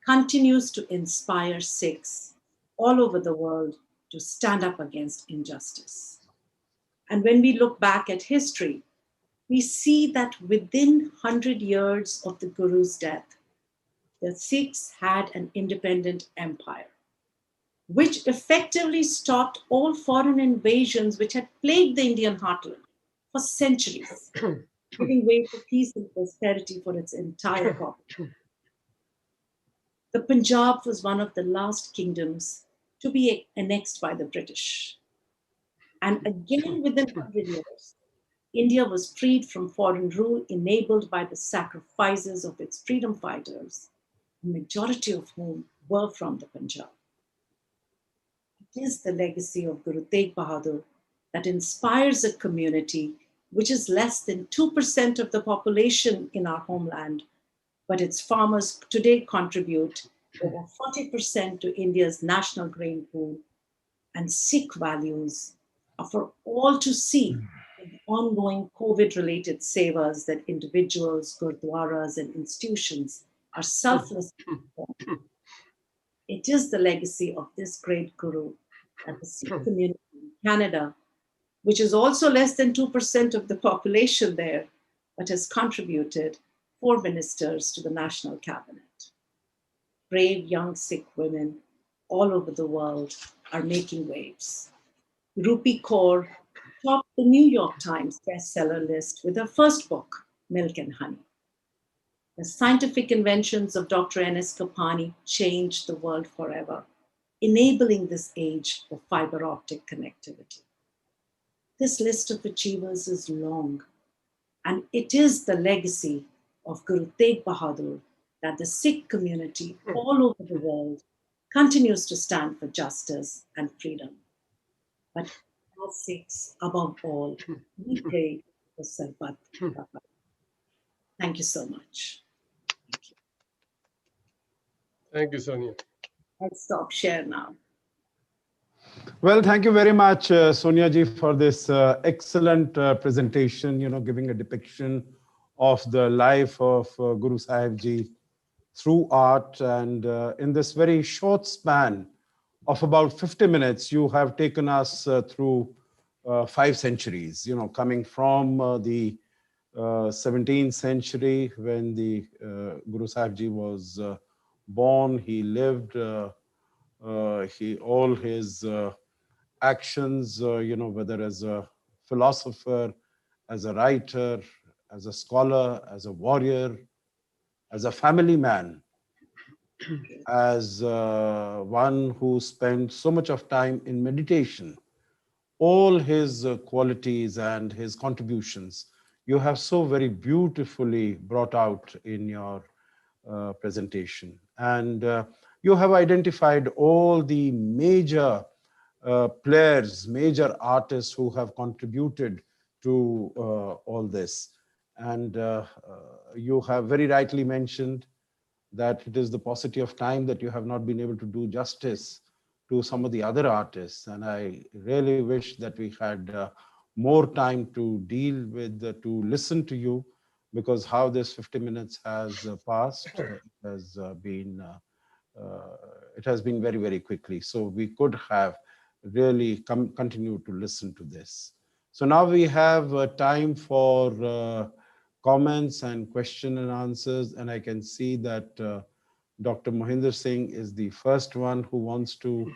continues to inspire Sikhs all over the world to stand up against injustice. And when we look back at history, we see that within 100 years of the Guru's death, the Sikhs had an independent empire, which effectively stopped all foreign invasions which had plagued the Indian heartland for centuries, giving way to peace and prosperity for its entire population. The Punjab was one of the last kingdoms to be annexed by the British. And again, within 100 years, India was freed from foreign rule, enabled by the sacrifices of its freedom fighters, the majority of whom were from the Punjab. It is the legacy of Guru Tegh Bahadur that inspires a community which is less than 2% of the population in our homeland, but its farmers today contribute over 40% to India's national grain pool, and Sikh values are for all to see in the ongoing COVID-related sevas that individuals, Gurdwaras, and institutions are selflessly performing. It is the legacy of this great Guru that the Sikh community in Canada, which is also less than 2% of the population there, but has contributed 4 ministers to the national cabinet. Brave young Sikh women all over the world are making waves. Rupi Kaur topped the New York Times bestseller list with her first book, Milk and Honey. The scientific inventions of Dr. N.S. Kapani changed the world forever, enabling this age of fiber optic connectivity. This list of achievers is long, and it is the legacy of Guru Tegh Bahadur that the Sikh community all over the world continues to stand for justice and freedom. but as Sikhs, above all, we pray for Sarbat. Thank you so much. Thank you. Thank you, Sonia. Let's stop share now. Well, thank you very much, Sonia ji, for this excellent presentation, giving a depiction of the life of Guru Sahib ji through art. And in this very short span of about 50 minutes, you have taken us through 5 centuries, coming from the 17th century when the Guru Sahib ji was born. He lived, all his actions, whether as a philosopher, as a writer, as a scholar, as a warrior, as a family man, as one who spent so much of time in meditation, all his qualities and his contributions, you have so very beautifully brought out in your presentation. And you have identified all the major players, major artists who have contributed to all this. And you have very rightly mentioned that it is the paucity of time that you have not been able to do justice to some of the other artists. And I really wish that we had more time to deal with, to listen to you, because how this 50 minutes has passed it has been very, very quickly. So we could have really continued to listen to this. So now we have time for comments and question and answers. And I can see that Dr. Mohinder Singh is the first one who wants to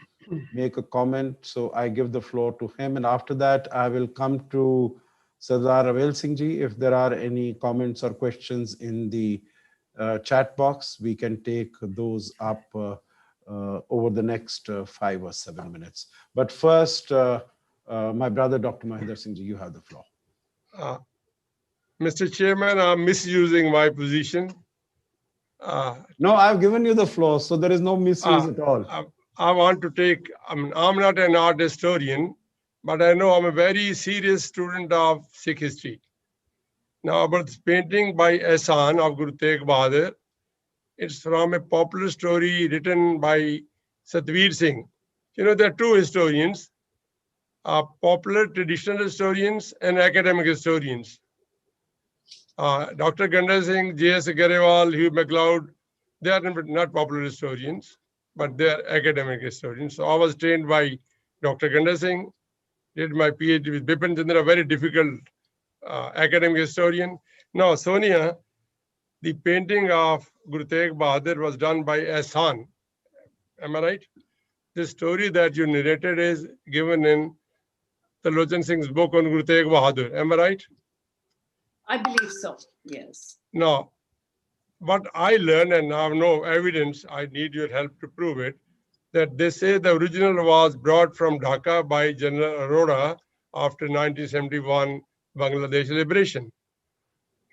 make a comment. So I give the floor to him. And after that, I will come to Sardar Avel Singh ji. If there are any comments or questions in the chat box, we can take those up over the next 5 or 7 minutes. But first, my brother, Dr. Mohinder Singh ji, you have the floor. Mr. Chairman, I'm misusing my position. No, I've given you the floor, so there is no misuse at all. I want to take, I'm not an art historian, but I know I'm a very serious student of Sikh history. Now, about this painting by Ehsan of Guru Tegh Bahadur, it's from a popular story written by Satveer Singh. There are 2 historians, popular traditional historians and academic historians. Dr. Ganda Singh, J.S. Garewal, Hugh MacLeod, they are not popular historians, but they are academic historians. So I was trained by Dr. Ganda Singh, did my PhD with Bipin Chandra, a very difficult academic historian. Now, Sonia, the painting of Guru Tegh Bahadur was done by Ehsan. Am I right? The story that you narrated is given in Talochan Singh's book on Guru Tegh Bahadur. Am I right? I believe so, yes. Now, what I learned, and I have no evidence, I need your help to prove it, that they say the original was brought from Dhaka by General Arora after 1971 Bangladesh liberation,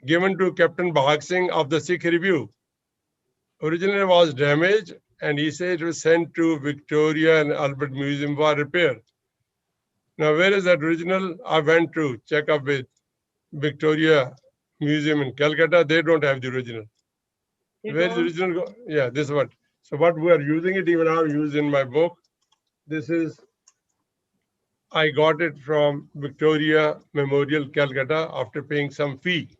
given to Captain Bhag Singh of the Sikh Review. Originally was damaged, and he said it was sent to Victoria and Albert Museum for repair. Now, where is that original? I went to check up with Victoria Museum in Calcutta. They don't have the original. Where is the original? Yeah, this one. So what we are using it, even I've used in my book. This is, I got it from Victoria Memorial, Calcutta, after paying some fee.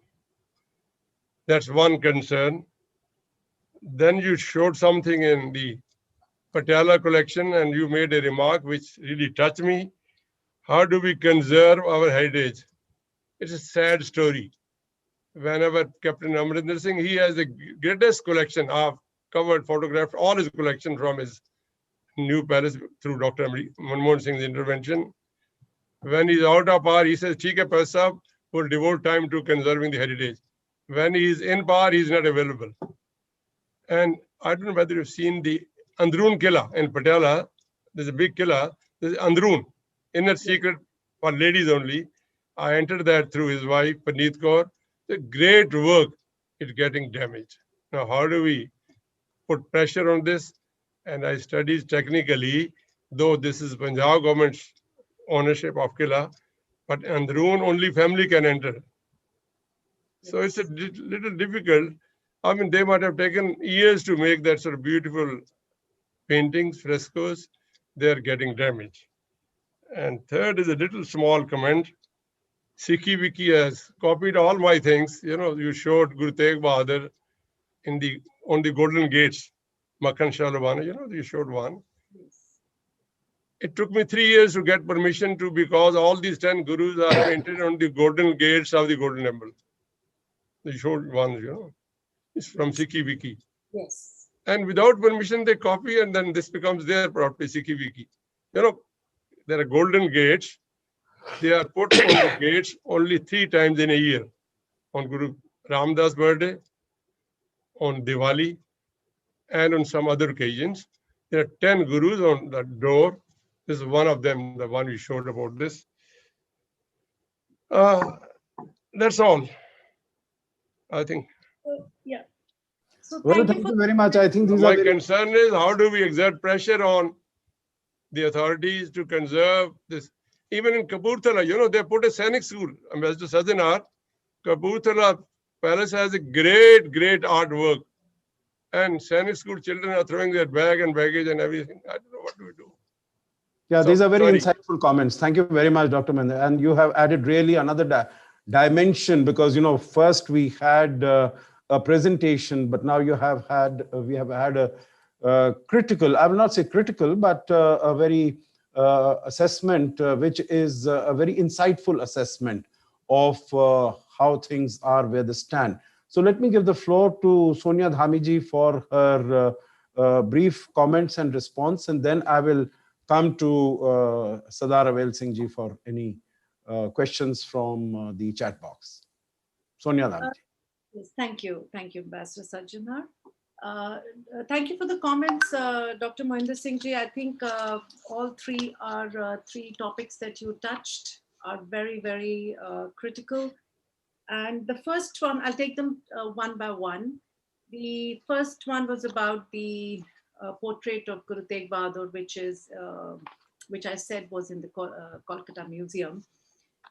That's one concern. Then you showed something in the Patiala collection, and you made a remark which really touched me. How do we conserve our heritage? It's a sad story. Whenever Captain Amrinder Singh, he has the greatest collection. I've covered, photographed all his collection from his new palace through Dr. Manmohan Singh's intervention. When he's out of power, he says, "Theek hai, Sahib, will devote time to conserving the heritage." When he's in power, he's not available. And I don't know whether you've seen the Androon Killa in Patiala. There's a big Killa. There's Androon, inner secret for ladies only. I entered that through his wife, Paneet Kaur. The great work is getting damaged. Now, how do we put pressure on this? And I studied technically, though this is Punjab government's ownership of Killa, but Androon only family can enter. So it's a little difficult. I mean, they might have taken years to make that sort of beautiful paintings, frescoes. They're getting damaged. And third is a little small comment. Sikhi Wiki has copied all my things. You know, you showed Guru Tegh Bahadur on the golden gates, Makhan Shalabana, you know, you showed one. It took me 3 years to get permission to, because all these 10 gurus are painted on the golden gates of the Golden Temple. They showed one, you know, it's from Sikhi Wiki. Yes. And without permission, they copy, and then this becomes their property, Sikhi Wiki. You know, there are golden gates. They are put on the gates only 3 times in a year. On Guru Ramdas' birthday, on Diwali, and on some other occasions. There are 10 gurus on the door. This is one of them, the one we showed about this. That's all, I think. Yeah. So Well, thank you thank for you very much. I think these My are very concern is how do we exert pressure on the authorities to conserve this? Even in Kapurthala, you know, they put a Sainik school. Ambassador Sajjanhar, Kapurthala Palace has a great, great artwork. And Sainik school children are throwing their bag and baggage and everything. I don't know what do we do. Yeah, So, these are very sorry. insightful comments. Thank you very much, Dr. Mendra. And you have added really another dimension, because, you know, first we had a presentation, but now we have had a critical, I will not say critical, but a very assessment, which is a very insightful assessment of how things are, where they stand. So let me give the floor to Sonia Dhamiji for her brief comments and response, and then I will come to Sardar Avel Singh ji for any questions from the chat box. Sonia Dhamiji. Yes, thank you. Thank you, Ambassador Sajjanhar. Thank you for the comments, Dr. Mohinder Singh ji. I think all three are 3 topics that you touched are very, very critical. And the first one, I'll take them one by one. The first one was about the portrait of Guru Tegh Bahadur, which I said was in the Kolkata Museum.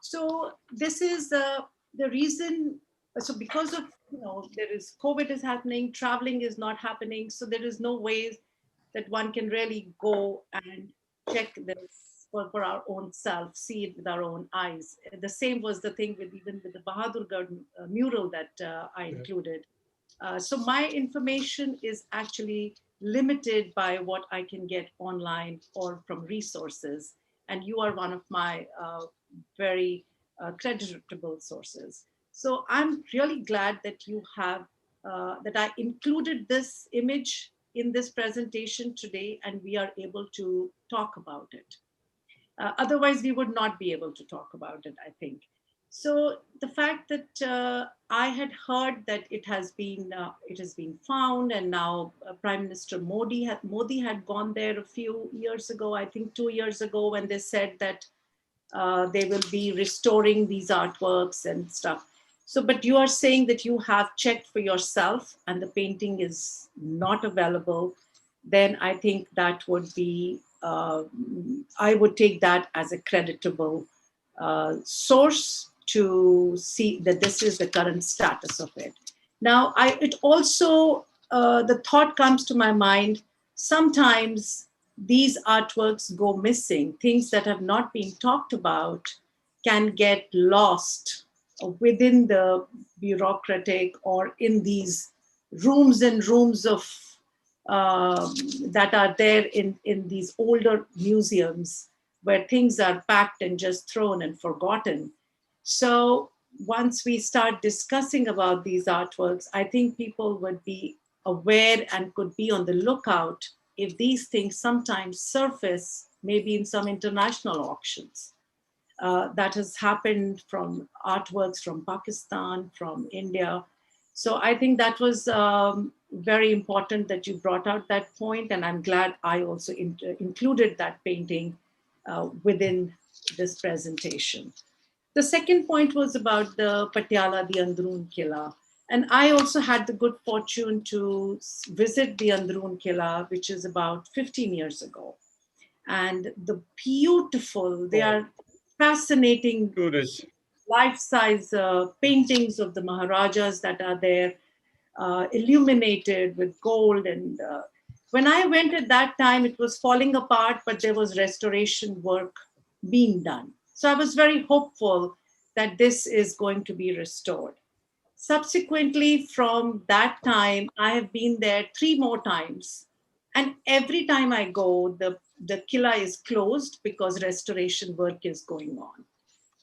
So this is the reason. So because of, you know, there is COVID is happening, traveling is not happening. So there is no way that one can really go and check this for our own self, see it with our own eyes. The same was the thing even with the Bahadur mural that I included. So my information is actually limited by what I can get online or from resources. And you are one of my very creditable sources. So I'm really glad that you have, that I included this image in this presentation today, and we are able to talk about it. Otherwise, we would not be able to talk about it, I think. So the fact that I had heard that it has been found, and now Prime Minister Modi had gone there a few years ago, I think 2 years ago, when they said that they will be restoring these artworks and stuff. So, but you are saying that you have checked for yourself and the painting is not available, then I think that would be, I would take that as a creditable source to see that this is the current status of it. Now, it also, the thought comes to my mind, sometimes these artworks go missing. Things that have not been talked about can get lost within the bureaucratic or in these rooms and rooms of that are there in these older museums where things are packed and just thrown and forgotten. So once we start discussing about these artworks, I think people would be aware and could be on the lookout if these things sometimes surface, maybe in some international auctions. That has happened from artworks from Pakistan, from India. So I think that was very important that you brought out that point, and I'm glad I also included that painting within this presentation. The second point was about the Patiala, the Androon Killa. And I also had the good fortune to visit the Androon Killa, which is about 15 years ago. and the beautiful, they are fascinating Too rich. life-size paintings of the Maharajas that are there, illuminated with gold. And when I went at that time, it was falling apart, but there was restoration work being done. So I was very hopeful that this is going to be restored. Subsequently, from that time, I have been there 3 more times. And every time I go, the killa is closed because restoration work is going on.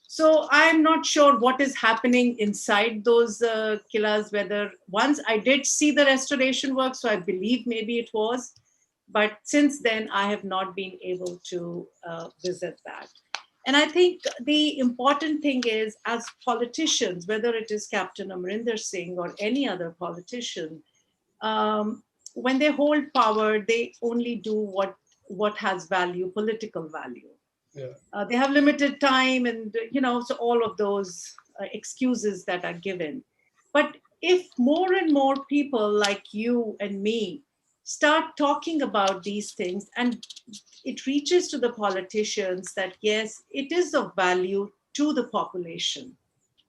So I'm not sure what is happening inside those killas, whether once I did see the restoration work, so I believe maybe it was, but since then I have not been able to visit that. And I think the important thing is, as politicians, whether it is Captain Amrinder Singh or any other politician, when they hold power, they only do what has value, political value. Yeah. They have limited time, and so all of those excuses that are given. But if more and more people like you and me start talking about these things, and it reaches to the politicians that yes, it is of value to the population,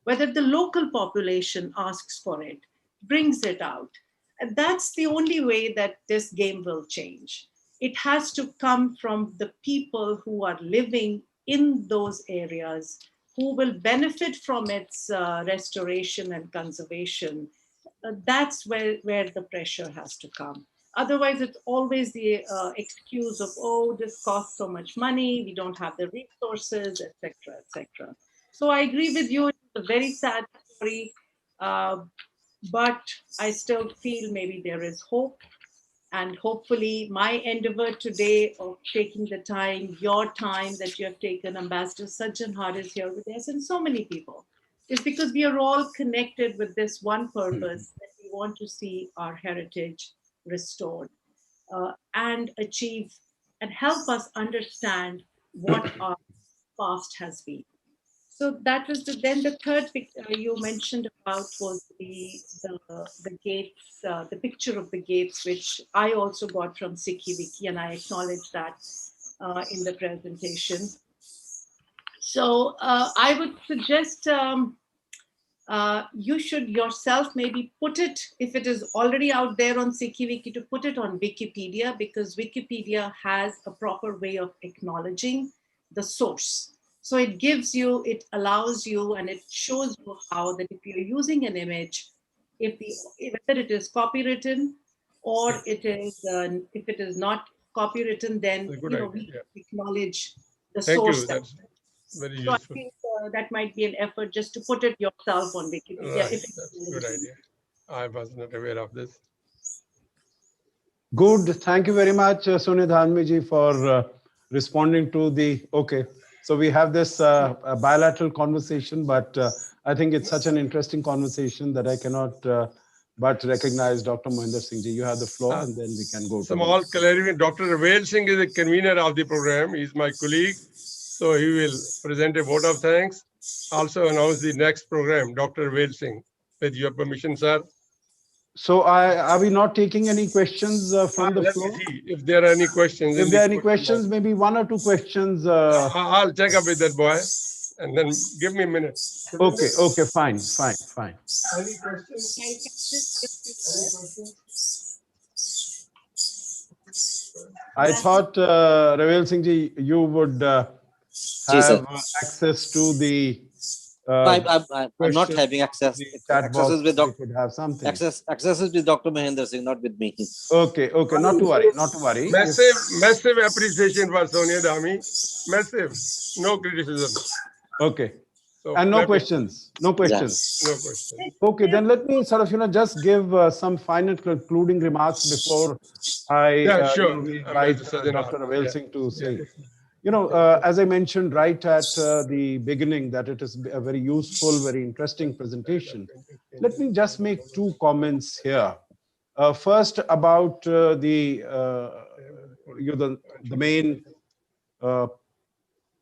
whether the local population asks for it, brings it out. And that's the only way that this game will change. It has to come from the people who are living in those areas, who will benefit from its restoration and conservation. That's where the pressure has to come. Otherwise, it's always the excuse of, oh, this costs so much money, we don't have the resources, etc., etc. So I agree with you. It's a very sad story, but I still feel maybe there is hope. And hopefully my endeavor today of taking the time, your time that you have taken, Ambassador Sajjanhar is here with us, and so many people, is because we are all connected with this one purpose, that we want to see our heritage restored and achieve and help us understand what our past has been. So that was then the third picture you mentioned about was the gates, the picture of the gates, which I also got from Sikhi Wiki, and I acknowledge that in the presentation. So I would suggest you should yourself maybe put it, if it is already out there on Sikhi Wiki, to put it on Wikipedia, because Wikipedia has a proper way of acknowledging the source. So it gives you, it allows you, and it shows you how that if you're using an image, whether it is copywritten or it is, if it is not copywritten, then we acknowledge the source. Thank you. That's very so useful. I think that might be an effort just to put it yourself on Wikipedia. Right. That's a good idea. I was not aware of this. Good. Thank you very much, Sonia Dhanmi ji, for responding to the, okay. So we have this bilateral conversation, but I think it's such an interesting conversation that I cannot but recognize Dr. Mohinder Singh ji. You have the floor, and then we can go to small clarification. Dr. Ravel Singh is the convener of the program. He's my colleague. So he will present a vote of thanks. Also announce the next program, Dr. Ravel Singh. With your permission, sir. So are we not taking any questions from the floor? Let's see if there are any questions. If there are any questions, maybe 1 or 2 questions. I'll check up with that boy, and then give me a minute. Okay, fine. Any questions? I thought, Ravel Singh ji, you would have access to the. I'm not having access. Access is with Dr. Have something. Access is with Dr. Mohinder Singh, not with me. Okay, not to worry. Massive appreciation for Sonia Dhami. Massive. No criticism. Okay. So and no questions. Yes. No questions. Okay, then let me sort of, just give some final concluding remarks before I invite Dr. Ravel Singh to say. As I mentioned right at the beginning, that it is a very useful, very interesting presentation. Let me just make 2 comments here. First, about the main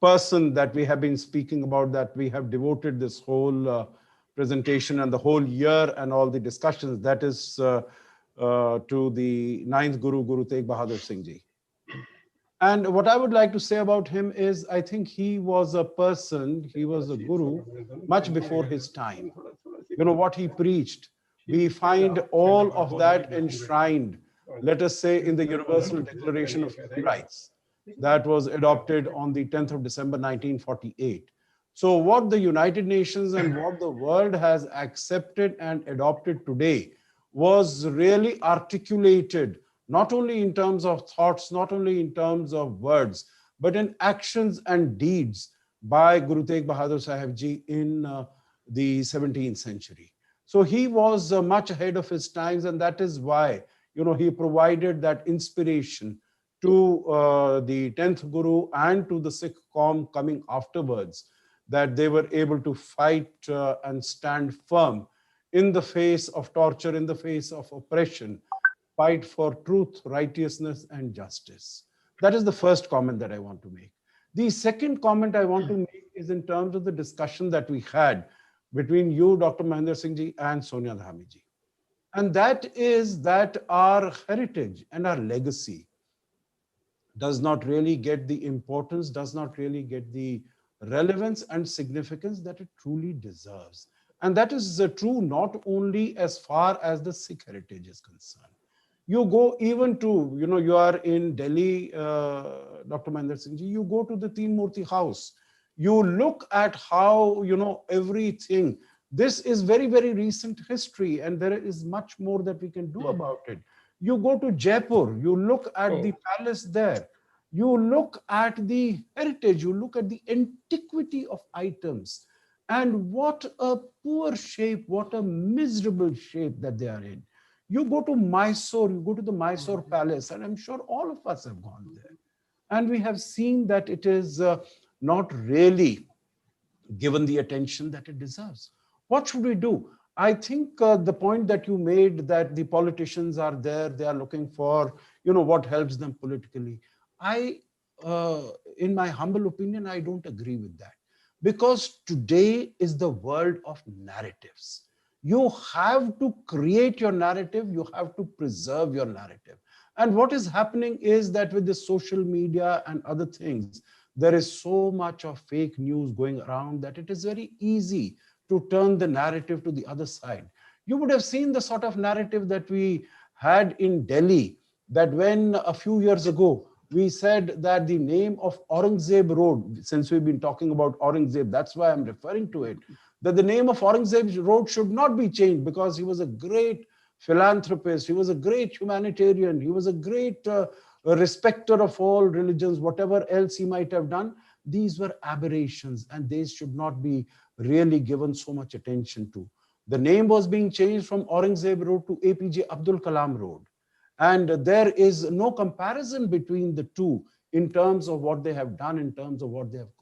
person that we have been speaking about, that we have devoted this whole presentation and the whole year and all the discussions, that is to the 9th Guru, Guru Tegh Bahadur Singh ji. And what I would like to say about him is, I think he was a person, he was a guru much before his time. You know, what he preached, we find all of that enshrined, let us say, in the Universal Declaration of Human Rights that was adopted on the 10th of December, 1948. So what the United Nations and what the world has accepted and adopted today was really articulated, not only in terms of thoughts, not only in terms of words, but in actions and deeds by Guru Tegh Bahadur Sahib Ji in the 17th century. So he was much ahead of his times, and that is why, you know, he provided that inspiration to the 10th Guru and to the Sikh Qaum coming afterwards, that they were able to fight and stand firm in the face of torture, in the face of oppression, fight for truth, righteousness, and justice. That is the first comment that I want to make. The second comment I want to make is in terms of the discussion that we had between you, Dr. Mahendra Singh Ji, and Sonia Dhami Ji. And that is that our heritage and our legacy does not really get the importance, does not really get the relevance and significance that it truly deserves. And that is true not only as far as the Sikh heritage is concerned. You go even to, you know, you are in Delhi, Dr. Mahendra Singh Ji, you go to the Teen Murti house. You look at how, you know, everything, this is very, very recent history, and there is much more that we can do about it. You go to Jaipur, you look at the palace there, you look at the heritage, you look at the antiquity of items, and what a poor shape, what a miserable shape that they are in. You go to Mysore, you go to the Mysore Palace, and I'm sure all of us have gone there. And we have seen that it is not really given the attention that it deserves. What should we do? I think the point that you made, that the politicians are there, they are looking for, you know, what helps them politically. In my humble opinion, I don't agree with that. Because today is the world of narratives. You have to create your narrative, you have to preserve your narrative. And what is happening is that with the social media and other things, there is so much of fake news going around that it is very easy to turn the narrative to the other side. You would have seen the sort of narrative that we had in Delhi, that when a few years ago, we said that the name of Aurangzeb Road, since we've been talking about Aurangzeb, that's why I'm referring to it, that the name of Aurangzeb Road should not be changed because he was a great philanthropist, he was a great humanitarian, he was a great respecter of all religions, whatever else he might have done. These were aberrations and they should not be really given so much attention to. The name was being changed from Aurangzeb Road to APJ Abdul Kalam Road. And there is no comparison between the two in terms of what they have done, in terms of what they have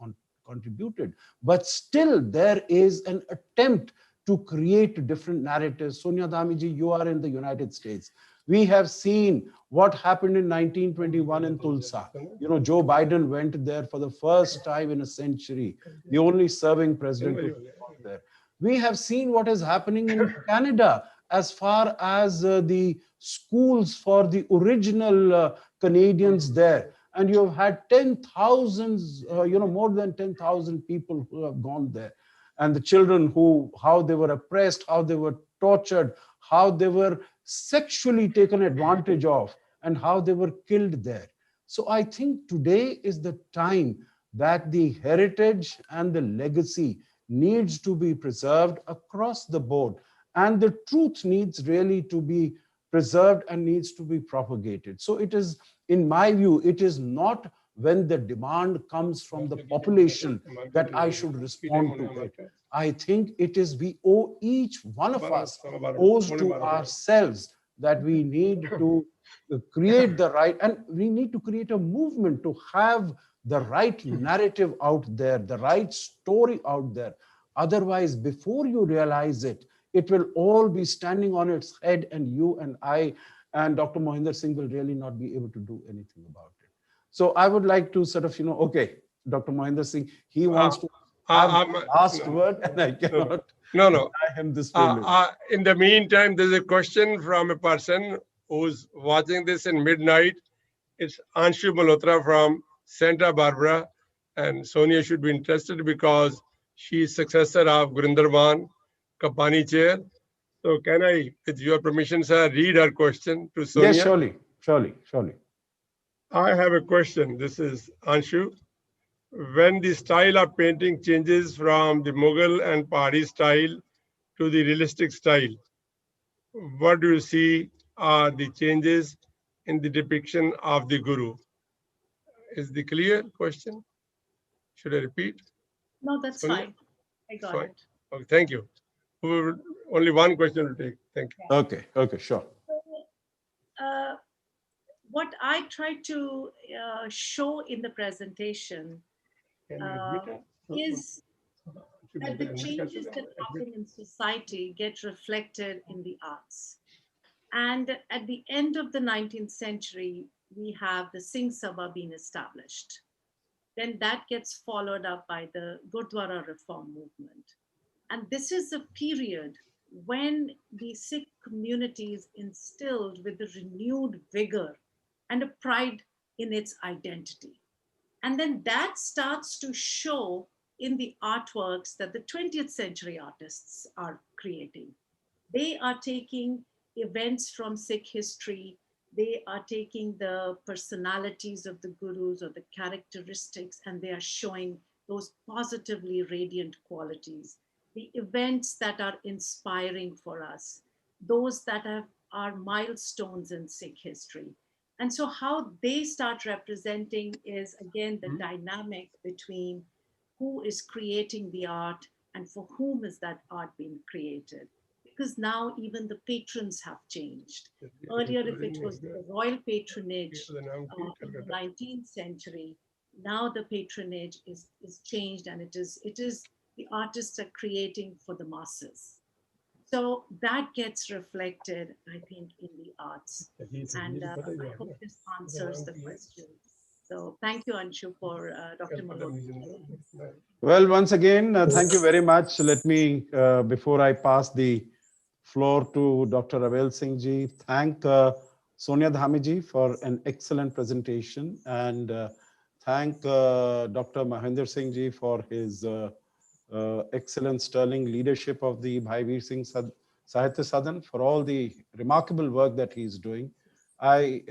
contributed. But still, there is an attempt to create different narratives. Sonia Dhami ji, you are in the United States. We have seen what happened in 1921 in Tulsa. You know, Joe Biden went there for the first time in a century, the only serving president who went there. We have seen what is happening in Canada as far as the schools for the original Canadians there. And you have had 10,000, more than 10,000 people who have gone there. And the children how they were oppressed, how they were tortured, how they were sexually taken advantage of, and how they were killed there. So I think today is the time that the heritage and the legacy needs to be preserved across the board. And the truth needs really to be preserved and needs to be propagated. So it is, in my view, it is not when the demand comes from the population that I should respond to it. I think it is we owe, each one of us owes to ourselves that we need to create the right, and we need to create a movement to have the right narrative out there, the right story out there. Otherwise, before you realize it, it will all be standing on its head, and you and I and Dr. Mahendra Singh will really not be able to do anything about it. So I would like to sort of, okay, Dr. Mahendra Singh, he wants to have the last word, and I cannot deny him this privilege. In the meantime, there's a question from a person who's watching this in midnight It's Anshu Malhotra from Santa Barbara, and Sonia should be interested because she is successor of Gurudwara Kapani chair. So can I, with your permission, sir, read her question to Sonia? Yes, surely, surely, surely. I have a question. This is Anshu. When the style of painting changes from the Mughal and Pahari style to the realistic style, what do you see are the changes in the depiction of the Guru? Is the clear question? Should I repeat? No, that's Sonia? fine. I got Fine. it. Okay, thank you. Only one question to take. Thank you. Okay, okay, sure. What I tried to show in the presentation is that the changes that happen in society get reflected in the arts. And at the end of the 19th century, we have the Singh Sabha being established. Then that gets followed up by the Gurdwara reform movement. And this is a period when the Sikh community is instilled with a renewed vigor and a pride in its identity. And then that starts to show in the artworks that the 20th century artists are creating. They are taking events from Sikh history. They are taking the personalities of the gurus or the characteristics, and they are showing those positively radiant qualities, the events that are inspiring for us, those that are milestones in Sikh history. And so how they start representing is, again, the dynamic between who is creating the art and for whom is that art being created. Because now even the patrons have changed. Earlier, if it was the royal patronage in the 19th century, now the patronage is changed, and it is the artists are creating for the masses. So that gets reflected, I think, in the arts. And I hope this answers the question. So thank you, Anshu, for Dr. Malhotra. Well, once again, thank you very much. Let me, before I pass the floor to Dr. Ravel Singh ji, thank Sonia Dhami ji for an excellent presentation, and thank Dr. Mahendra Singh ji for his excellent sterling leadership of the Bhai Veer Singh Sahitya Sadan, for all the remarkable work that he's doing. I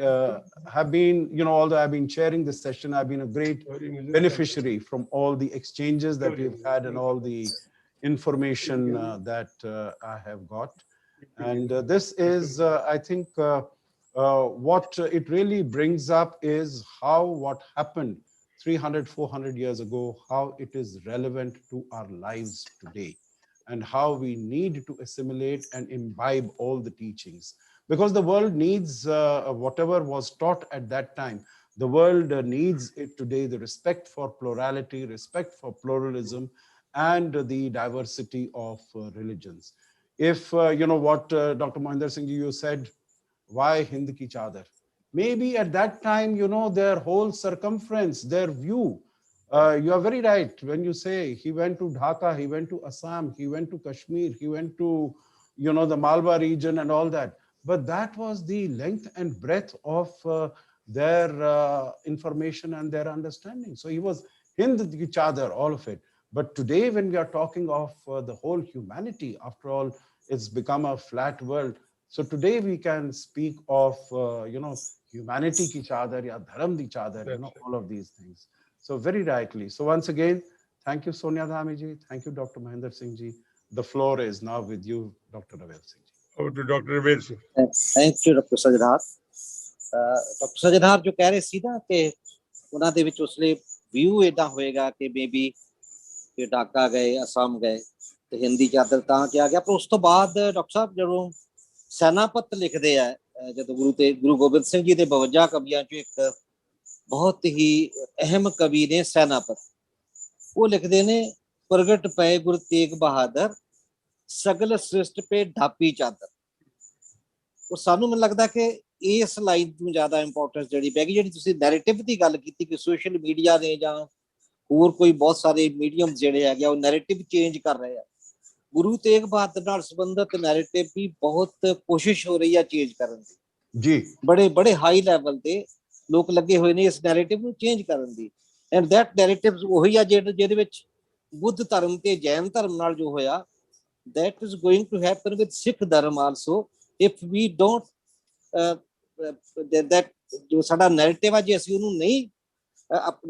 have been, although I've been chairing this session, I've been a great beneficiary from all the exchanges that we've had and all the information that I have got. And this is, I think, what it really brings up is how what happened 300, 400 years ago, how it is relevant to our lives today, and how we need to assimilate and imbibe all the teachings. Because the world needs whatever was taught at that time. The world needs it today, the respect for plurality, respect for pluralism, and the diversity of religions. If, what Dr. Mahendra Singh, you said, why Hind ki chadar? Maybe at that time, their whole circumference, their view, you are very right when you say he went to Dhaka, he went to Assam, he went to Kashmir, he went to, the Malwa region and all that. But that was the length and breadth of their information and their understanding. So he was Hind ki chadar, all of it. But today, when we are talking of the whole humanity, after all, it's become a flat world. So today we can speak of, humanity ki chadar, ya dharam di chadar, all of these things. So very rightly. So once again, thank you, Sonia Dhami ji. Thank you, Dr. Mahendra Singh ji. The floor is now with you, Dr. Ravel Singh ji. Over to Dr. Ravel Singh. Thank you, Dr. Sajjanhar. Dr. Sajjanhar जो कह रहे सी ना कि उन्हां दे विच उसले view इदा होएगा कि मेबी कि ढाका गए, असम गए ते हिंदी चादर तां कि आ गया, पर उस तो बाद डॉक्टर साहब जदों सेनापत लिखदे आ, जदों गुरु गोबिंद सिंह जी दे 52 कवियां चों एक बहुत ही अहम कवि ने सेनापत, वो लिखदे ने प्रगट पए गुरु तेग बहादुर सगल सृष्ट पे ढापी चादर। ਉਹ ਸਾਨੂੰ ਮੈਨੂੰ ਲੱਗਦਾ ਕਿ ਇਸ ਲਾਈਨ ਨੂੰ ਜ਼ਿਆਦਾ ਇੰਪੋਰਟੈਂਸ ਜਿਹੜੀ ਪੈ ਗਈ, ਜਿਹੜੀ ਤੁਸੀਂ ਨੈਰੇਟਿਵ ਦੀ ਗੱਲ ਕੀਤੀ ਕਿ ਸੋਸ਼ਲ ਮੀਡੀਆ ਨੇ ਜਾਂ ਹੋਰ ਕੋਈ ਬਹੁਤ ਸਾਰੇ ਮੀਡੀਅਮ ਜਿਹੜੇ ਹੈਗੇ ਉਹ ਨੈਰੇਟਿਵ ਚੇਂਜ ਕਰ ਰਹੇ ਆ। ਗੁਰੂ ਤੇਗ ਬਹਾਦਰ ਨਾਲ ਸੰਬੰਧਿਤ ਨੈਰੇਟਿਵ ਵੀ ਬਹੁਤ ਕੋਸ਼ਿਸ਼ ਹੋ ਰਹੀ ਆ ਚੇਂਜ ਕਰਨ ਦੀ ਜੀ, ਬੜੇ ਹਾਈ ਲੈਵਲ ਤੇ ਲੋਕ ਲੱਗੇ ਹੋਏ ਨੇ ਇਸ ਨੈਰੇਟਿਵ ਨੂੰ ਚੇਂਜ ਕਰਨ ਦੀ। ਐਂਡ ਦੈਟ ਨੈਰੇਟਿਵ ਉਹੀ ਆ ਜਿਹਦੇ ਵਿੱਚ ਬੁੱਧ ਧਰਮ ਤੇ ਜੈਨ ਧਰਮ ਨਾਲ ਜੋ ਹੋਇਆ, that is going to happen with Sikh ਧਰਮ also if we don't that ਜੋ ਸਾਡਾ ਨੈਰੇਟਿਵ ਆ, ਜੇ ਅਸੀਂ ਉਹਨੂੰ ਨਹੀਂ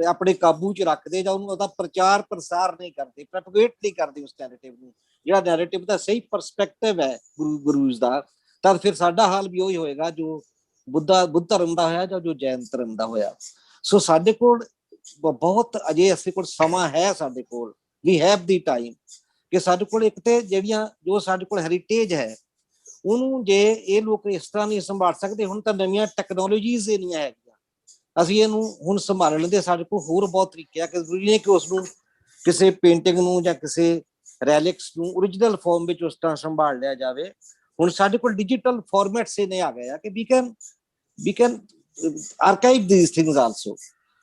ਆਪਣੇ ਕਾਬੂ 'ਚ ਰੱਖਦੇ ਜਾਂ ਉਹਨੂੰ ਉਹਦਾ ਪ੍ਰਚਾਰ ਪ੍ਰਸਾਰ ਨਹੀਂ ਕਰਦੇ, ਪ੍ਰੋਪਗੇਟ ਨਹੀਂ ਕਰਦੇ ਉਸ ਨੈਰੇਟਿਵ ਨੂੰ, ਜਿਹੜਾ ਨੈਰੇਟਿਵ ਦਾ ਸਹੀ ਪਰਸਪੈਕਟਿਵ ਹੈ ਗੁਰੂਜ਼ ਦਾ, ਤਾਂ ਫਿਰ ਸਾਡਾ ਹਾਲ ਵੀ ਉਹੀ ਹੋਏਗਾ ਜੋ ਬੁੱਧ ਧਰਮ ਦਾ ਹੋਇਆ ਜਾਂ ਜੋ ਜੈਨ ਧਰਮ ਦਾ ਹੋਇਆ। ਸੋ ਸਾਡੇ ਕੋਲ ਬਹੁਤ ਅਜੇ ਅਸੀਂ ਕੋਲ ਸਮਾਂ ਹੈ, ਸਾਡੇ ਕੋਲ ਵੀ ਹੈਵ ਦੀ ਟਾਈਮ ਕਿ ਸਾਡੇ ਕੋਲ ਇੱਕ ਤੇ ਜਿਹੜੀਆਂ ਜੋ ਸਾਡੇ ਕੋਲ ਹੈਰੀਟੇਜ ਹੈ ਉਹਨੂੰ ਜੇ ਇਹ ਲੋਕ ਇਸ ਤਰ੍ਹਾਂ ਨਹੀਂ ਸੰਭਾਲ ਸਕਦੇ, ਹੁਣ ਤਾਂ ਨਵੀਆਂ ਟੈਕਨੋਲੋਜੀਜ਼ ਇੰਨੀਆਂ ਹੈਗੀਆਂ, ਅਸੀਂ ਇਹਨੂੰ ਹੁਣ ਸੰਭਾਲਣ ਦੇ ਸਾਡੇ ਕੋਲ ਹੋਰ ਬਹੁਤ ਤਰੀਕੇ ਆ ਕਿ ਜ਼ਰੂਰੀ ਨਹੀਂ ਕਿ ਉਸਨੂੰ ਕਿਸੇ ਪੇਂਟਿੰਗ ਨੂੰ ਜਾਂ ਕਿਸੇ ਰੈਲਿਕਸ ਨੂੰ ਓਰੀਜਨਲ ਫਾਰਮ ਵਿੱਚ ਉਸ ਤਰ੍ਹਾਂ ਸੰਭਾਲ ਲਿਆ ਜਾਵੇ। ਹੁਣ ਸਾਡੇ ਕੋਲ ਡਿਜੀਟਲ ਫਾਰਮੈਟਸ ਇਹਨੇ ਆ ਗਏ ਆ ਕਿ we can archive these things also।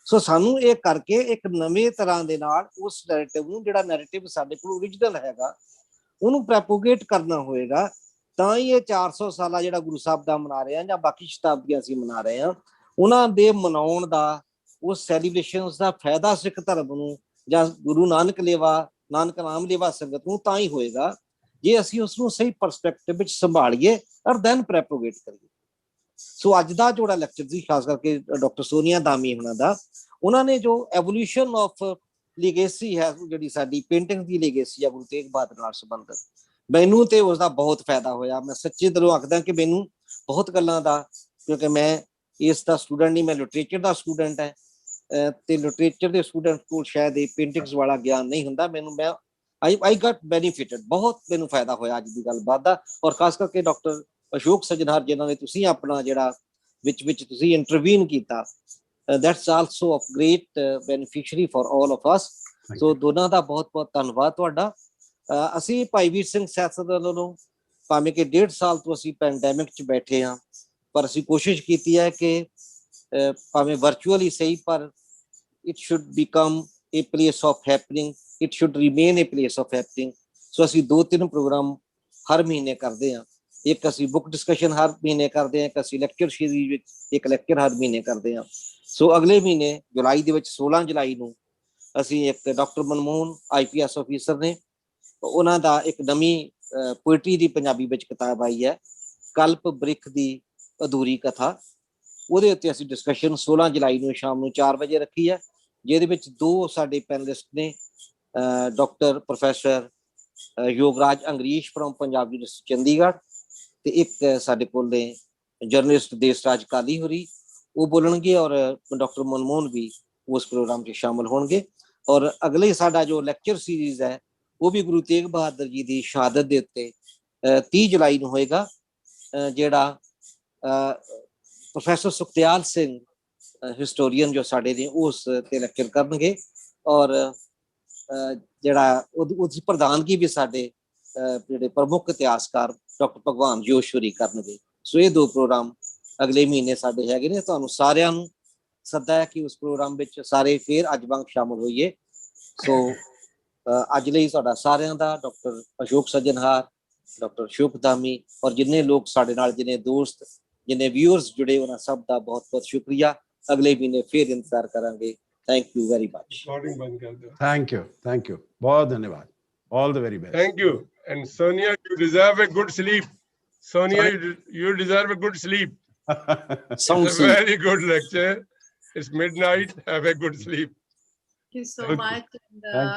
ਸੋ ਸਾਨੂੰ ਇਹ ਕਰਕੇ ਇੱਕ ਨਵੇਂ ਤਰ੍ਹਾਂ ਦੇ ਨਾਲ ਉਸ ਨੈਰੇਟਿਵ ਨੂੰ, ਜਿਹੜਾ ਨੈਰੇਟਿਵ ਸਾਡੇ ਕੋਲ ਓਰੀਜਨਲ ਹੈਗਾ, ਉਹਨੂੰ ਪ੍ਰੋਪਗੇਟ ਕਰਨਾ ਹੋਏਗਾ, ਤਾਂ ਹੀ ਇਹ 400 ਸਾਲਾ ਜਿਹੜਾ ਗੁਰੂ ਸਾਹਿਬ ਦਾ ਮਨਾ ਰਹੇ ਹਾਂ ਜਾਂ ਬਾਕੀ ਸ਼ਤਾਬਦੀਆਂ ਅਸੀਂ ਮਨਾ ਰਹੇ ਹਾਂ, ਉਹਨਾਂ ਦੇ ਮਨਾਉਣ ਦਾ, ਉਸ ਸੈਲੀਬ੍ਰੇਸ਼ਨਸ ਦਾ ਫਾਇਦਾ ਸਿੱਖ ਧਰਮ ਨੂੰ ਜਾਂ ਗੁਰੂ ਨਾਨਕ ਨਾਮ ਲੇਵਾ ਸੰਗਤ ਨੂੰ ਤਾਂ ਹੀ ਹੋਏਗਾ ਜੇ ਅਸੀਂ ਉਸਨੂੰ ਸਹੀ ਪਰਸਪੈਕਟਿਵ ਵਿੱਚ ਸੰਭਾਲੀਏ ਔਰ ਦੈਨ ਪ੍ਰੋਪਗੇਟ ਕਰੀਏ। ਸੋ ਅੱਜ ਦਾ ਜਿਹੜਾ ਲੈਕਚਰ ਸੀ, ਖਾਸ ਕਰਕੇ ਡਾਕਟਰ ਸੋਨੀਆ ਧਾਮੀ ਉਹਨਾਂ ਦਾ, ਉਹਨਾਂ ਨੇ ਜੋ ਐਵੋਲੂਸ਼ਨ ਆਫ ਲੀਗੇਸੀ ਹੈ, ਜਿਹੜੀ ਸਾਡੀ ਪੇਂਟਿੰਗ ਦੀ ਲੀਗੇਸੀ ਆ ਗੁਰੂ ਤੇਗ ਬਹਾਦਰ ਨਾਲ ਸੰਬੰਧਿਤ, ਮੈਨੂੰ ਤੇ ਉਸਦਾ ਬਹੁਤ ਫਾਇਦਾ ਹੋਇਆ। ਮੈਂ ਸੱਚੀ ਦਿਲੋਂ ਆਖਦਾ ਕਿ ਮੈਨੂੰ ਬਹੁਤ ਗੱਲਾਂ ਦਾ, ਕਿਉਂਕਿ ਮੈਂ ਇਸ ਦਾ ਸਟੂਡੈਂਟ ਨਹੀਂ, ਮੈਂ ਲਿਟਰੇਚਰ ਦਾ ਸਟੂਡੈਂਟ ਹੈ, ਤੇ ਲਿਟਰੇਚਰ ਦੇ ਸਟੂਡੈਂਟ ਕੋਲ ਸ਼ਾਇਦ ਇਹ ਪੇਂਟਿੰਗਸ ਵਾਲਾ ਗਿਆਨ ਨਹੀਂ ਹੁੰਦਾ। ਮੈਂ ਆਈ ਗਟ ਬੈਨੀਫਿਟਡ, ਬਹੁਤ ਮੈਨੂੰ ਫਾਇਦਾ ਹੋਇਆ ਅੱਜ ਦੀ ਗੱਲਬਾਤ ਦਾ। ਔਰ ਖਾਸ ਕਰਕੇ ਡਾਕਟਰ ਅਸ਼ੋਕ ਸੱਜਣਹਾਰ ਜਿਨ੍ਹਾਂ ਨੇ ਤੁਸੀਂ ਆਪਣਾ ਜਿਹੜਾ ਵਿੱਚ ਤੁਸੀਂ ਇੰਟਰਵੀਨ ਕੀਤਾ, that's also of great beneficiary for all of us। ਸੋ ਦੋਨਾਂ ਦਾ ਬਹੁਤ ਬਹੁਤ ਧੰਨਵਾਦ ਤੁਹਾਡਾ। ਅਸੀਂ ਭਾਈ ਵੀਰ ਸਿੰਘ ਸਿਆਸਤਦਾਨ ਵੱਲੋਂ ਭਾਵੇਂ ਕਿ 1.5 ਸਾਲ ਤੋਂ ਅਸੀਂ ਪੈਂਡੈਮਿਕ 'ਚ ਬੈਠੇ ਹਾਂ, ਪਰ ਅਸੀਂ ਕੋਸ਼ਿਸ਼ ਕੀਤੀ ਹੈ ਕਿ ਭਾਵੇਂ ਵਰਚੁਅਲੀ ਸਹੀ, ਪਰ it should become a place of happening, it should remain a place of happening। ਸੋ ਅਸੀਂ 2-3 ਪ੍ਰੋਗਰਾਮ ਹਰ ਮਹੀਨੇ ਕਰਦੇ ਹਾਂ। ਇੱਕ ਅਸੀਂ ਬੁੱਕ ਡਿਸਕਸ਼ਨ ਹਰ ਮਹੀਨੇ ਕਰਦੇ ਹਾਂ, ਇੱਕ ਅਸੀਂ ਲੈਕਚਰ ਸੀਰੀਜ਼ ਵਿੱਚ ਇੱਕ ਲੈਕਚਰ ਹਰ ਮਹੀਨੇ ਕਰਦੇ ਹਾਂ। ਸੋ ਅਗਲੇ ਮਹੀਨੇ ਜੁਲਾਈ ਦੇ ਵਿੱਚ 16 ਜੁਲਾਈ ਨੂੰ ਅਸੀਂ ਇੱਕ ਡਾਕਟਰ ਮਨਮੋਹਨ IPS ਆਫਿਸਰ ਨੇ, ਉਹਨਾਂ ਦਾ ਇੱਕ ਨਵੀਂ ਪੋਇਟਰੀ ਦੀ ਪੰਜਾਬੀ ਵਿੱਚ ਕਿਤਾਬ ਆਈ ਹੈ, ਕਲਪ ਬ੍ਰਿਖ ਦੀ ਅਧੂਰੀ ਕਥਾ, ਉਹਦੇ ਉੱਤੇ ਅਸੀਂ ਡਿਸਕਸ਼ਨ 16 ਜੁਲਾਈ ਨੂੰ ਸ਼ਾਮ ਨੂੰ 4 ਵਜੇ ਰੱਖੀ ਹੈ, ਜਿਹਦੇ ਵਿੱਚ 2 ਸਾਡੇ ਪੈਨਲਿਸਟ ਨੇ, doctor professor Yograj Angrish from Punjab university Chandigarh, ਤੇ ਇੱਕ ਸਾਡੇ ਕੋਲ ਨੇ ਜਰਨਲਿਸਟ ਦੇਸਰਾਜ ਕਾਲੀ ਹੋਰੀ, ਉਹ ਬੋਲਣਗੇ, ਔਰ ਡਾਕਟਰ ਮਨਮੋਹਨ ਵੀ ਉਸ ਪ੍ਰੋਗਰਾਮ 'ਚ ਸ਼ਾਮਲ ਹੋਣਗੇ। ਔਰ ਅਗਲੇ ਸਾਡਾ ਜੋ ਲੈਕਚਰ ਸੀਰੀਜ਼ ਹੈ ਉਹ ਵੀ ਗੁਰੂ ਤੇਗ ਬਹਾਦਰ ਜੀ ਦੀ ਸ਼ਹਾਦਤ ਦੇ ਉੱਤੇ 30 ਜੁਲਾਈ ਨੂੰ ਹੋਏਗਾ, ਜਿਹੜਾ ਪ੍ਰੋਫੈਸਰ ਸੁਖਦਿਆਲ ਸਿੰਘ ਹਿਸਟੋਰੀਅਨ ਜੋ ਸਾਡੇ ਨੇ ਉਸ ਤੇ ਲੈਕਚਰ ਕਰਨਗੇ, ਔਰ ਜਿਹੜਾ ਉਹਦੀ ਪ੍ਰਧਾਨਗੀ ਵੀ ਸਾਡੇ ਜਿਹੜੇ ਪ੍ਰਮੁੱਖ ਇਤਿਹਾਸਕਾਰ ਡਾਕਟਰ ਭਗਵਾਨ ਜੋਸ਼ਵਰੀ ਕਰਨਗੇ। ਸੋ ਇਹ 2 ਪ੍ਰੋਗਰਾਮ ਅਗਲੇ ਮਹੀਨੇ ਸਾਡੇ ਹੈਗੇ ਨੇ। ਤੁਹਾਨੂੰ ਸਾਰਿਆਂ ਨੂੰ ਸੱਦਾ ਹੈ ਕਿ ਉਸ ਪ੍ਰੋਗਰਾਮ ਵਿੱਚ ਸਾਰੇ ਫੇਰ ਅੱਜ ਵਾਂਗ ਸ਼ਾਮਲ ਹੋਈਏ। ਸੋ ਅੱਜ ਲਈ ਤੁਹਾਡਾ ਸਾਰਿਆਂ ਦਾ, ਡਾਕਟਰ ਅਸ਼ੋਕ ਸੱਜਣਹਾਰ, ਡਾਕਟਰ ਅਸ਼ੋਕ ਧਾਮੀ, ਔਰ ਜਿੰਨੇ ਲੋਕ ਸਾਡੇ ਨਾਲ, ਜਿੰਨੇ ਦੋਸਤ, ਜਿੰਨੇ ਵਿਊਅਰਸ ਜੁੜੇ, ਉਹਨਾਂ ਸਭ ਦਾ ਬਹੁਤ ਬਹੁਤ ਸ਼ੁਕਰੀਆ। ਅਗਲੇ ਮਹੀਨੇ ਫੇਰ ਇੰਤਜ਼ਾਰ ਕਰਾਂਗੇ। Thank you very much. Thank you ਬਹੁਤ ਧੰਨਵਾਦ। All the very best. Thank you. And Sonia, you deserve a good sleep. Sonia, you deserve a good sleep. It's a very good lecture. It's midnight. Have a good sleep. Thank you so much. And, Thank you.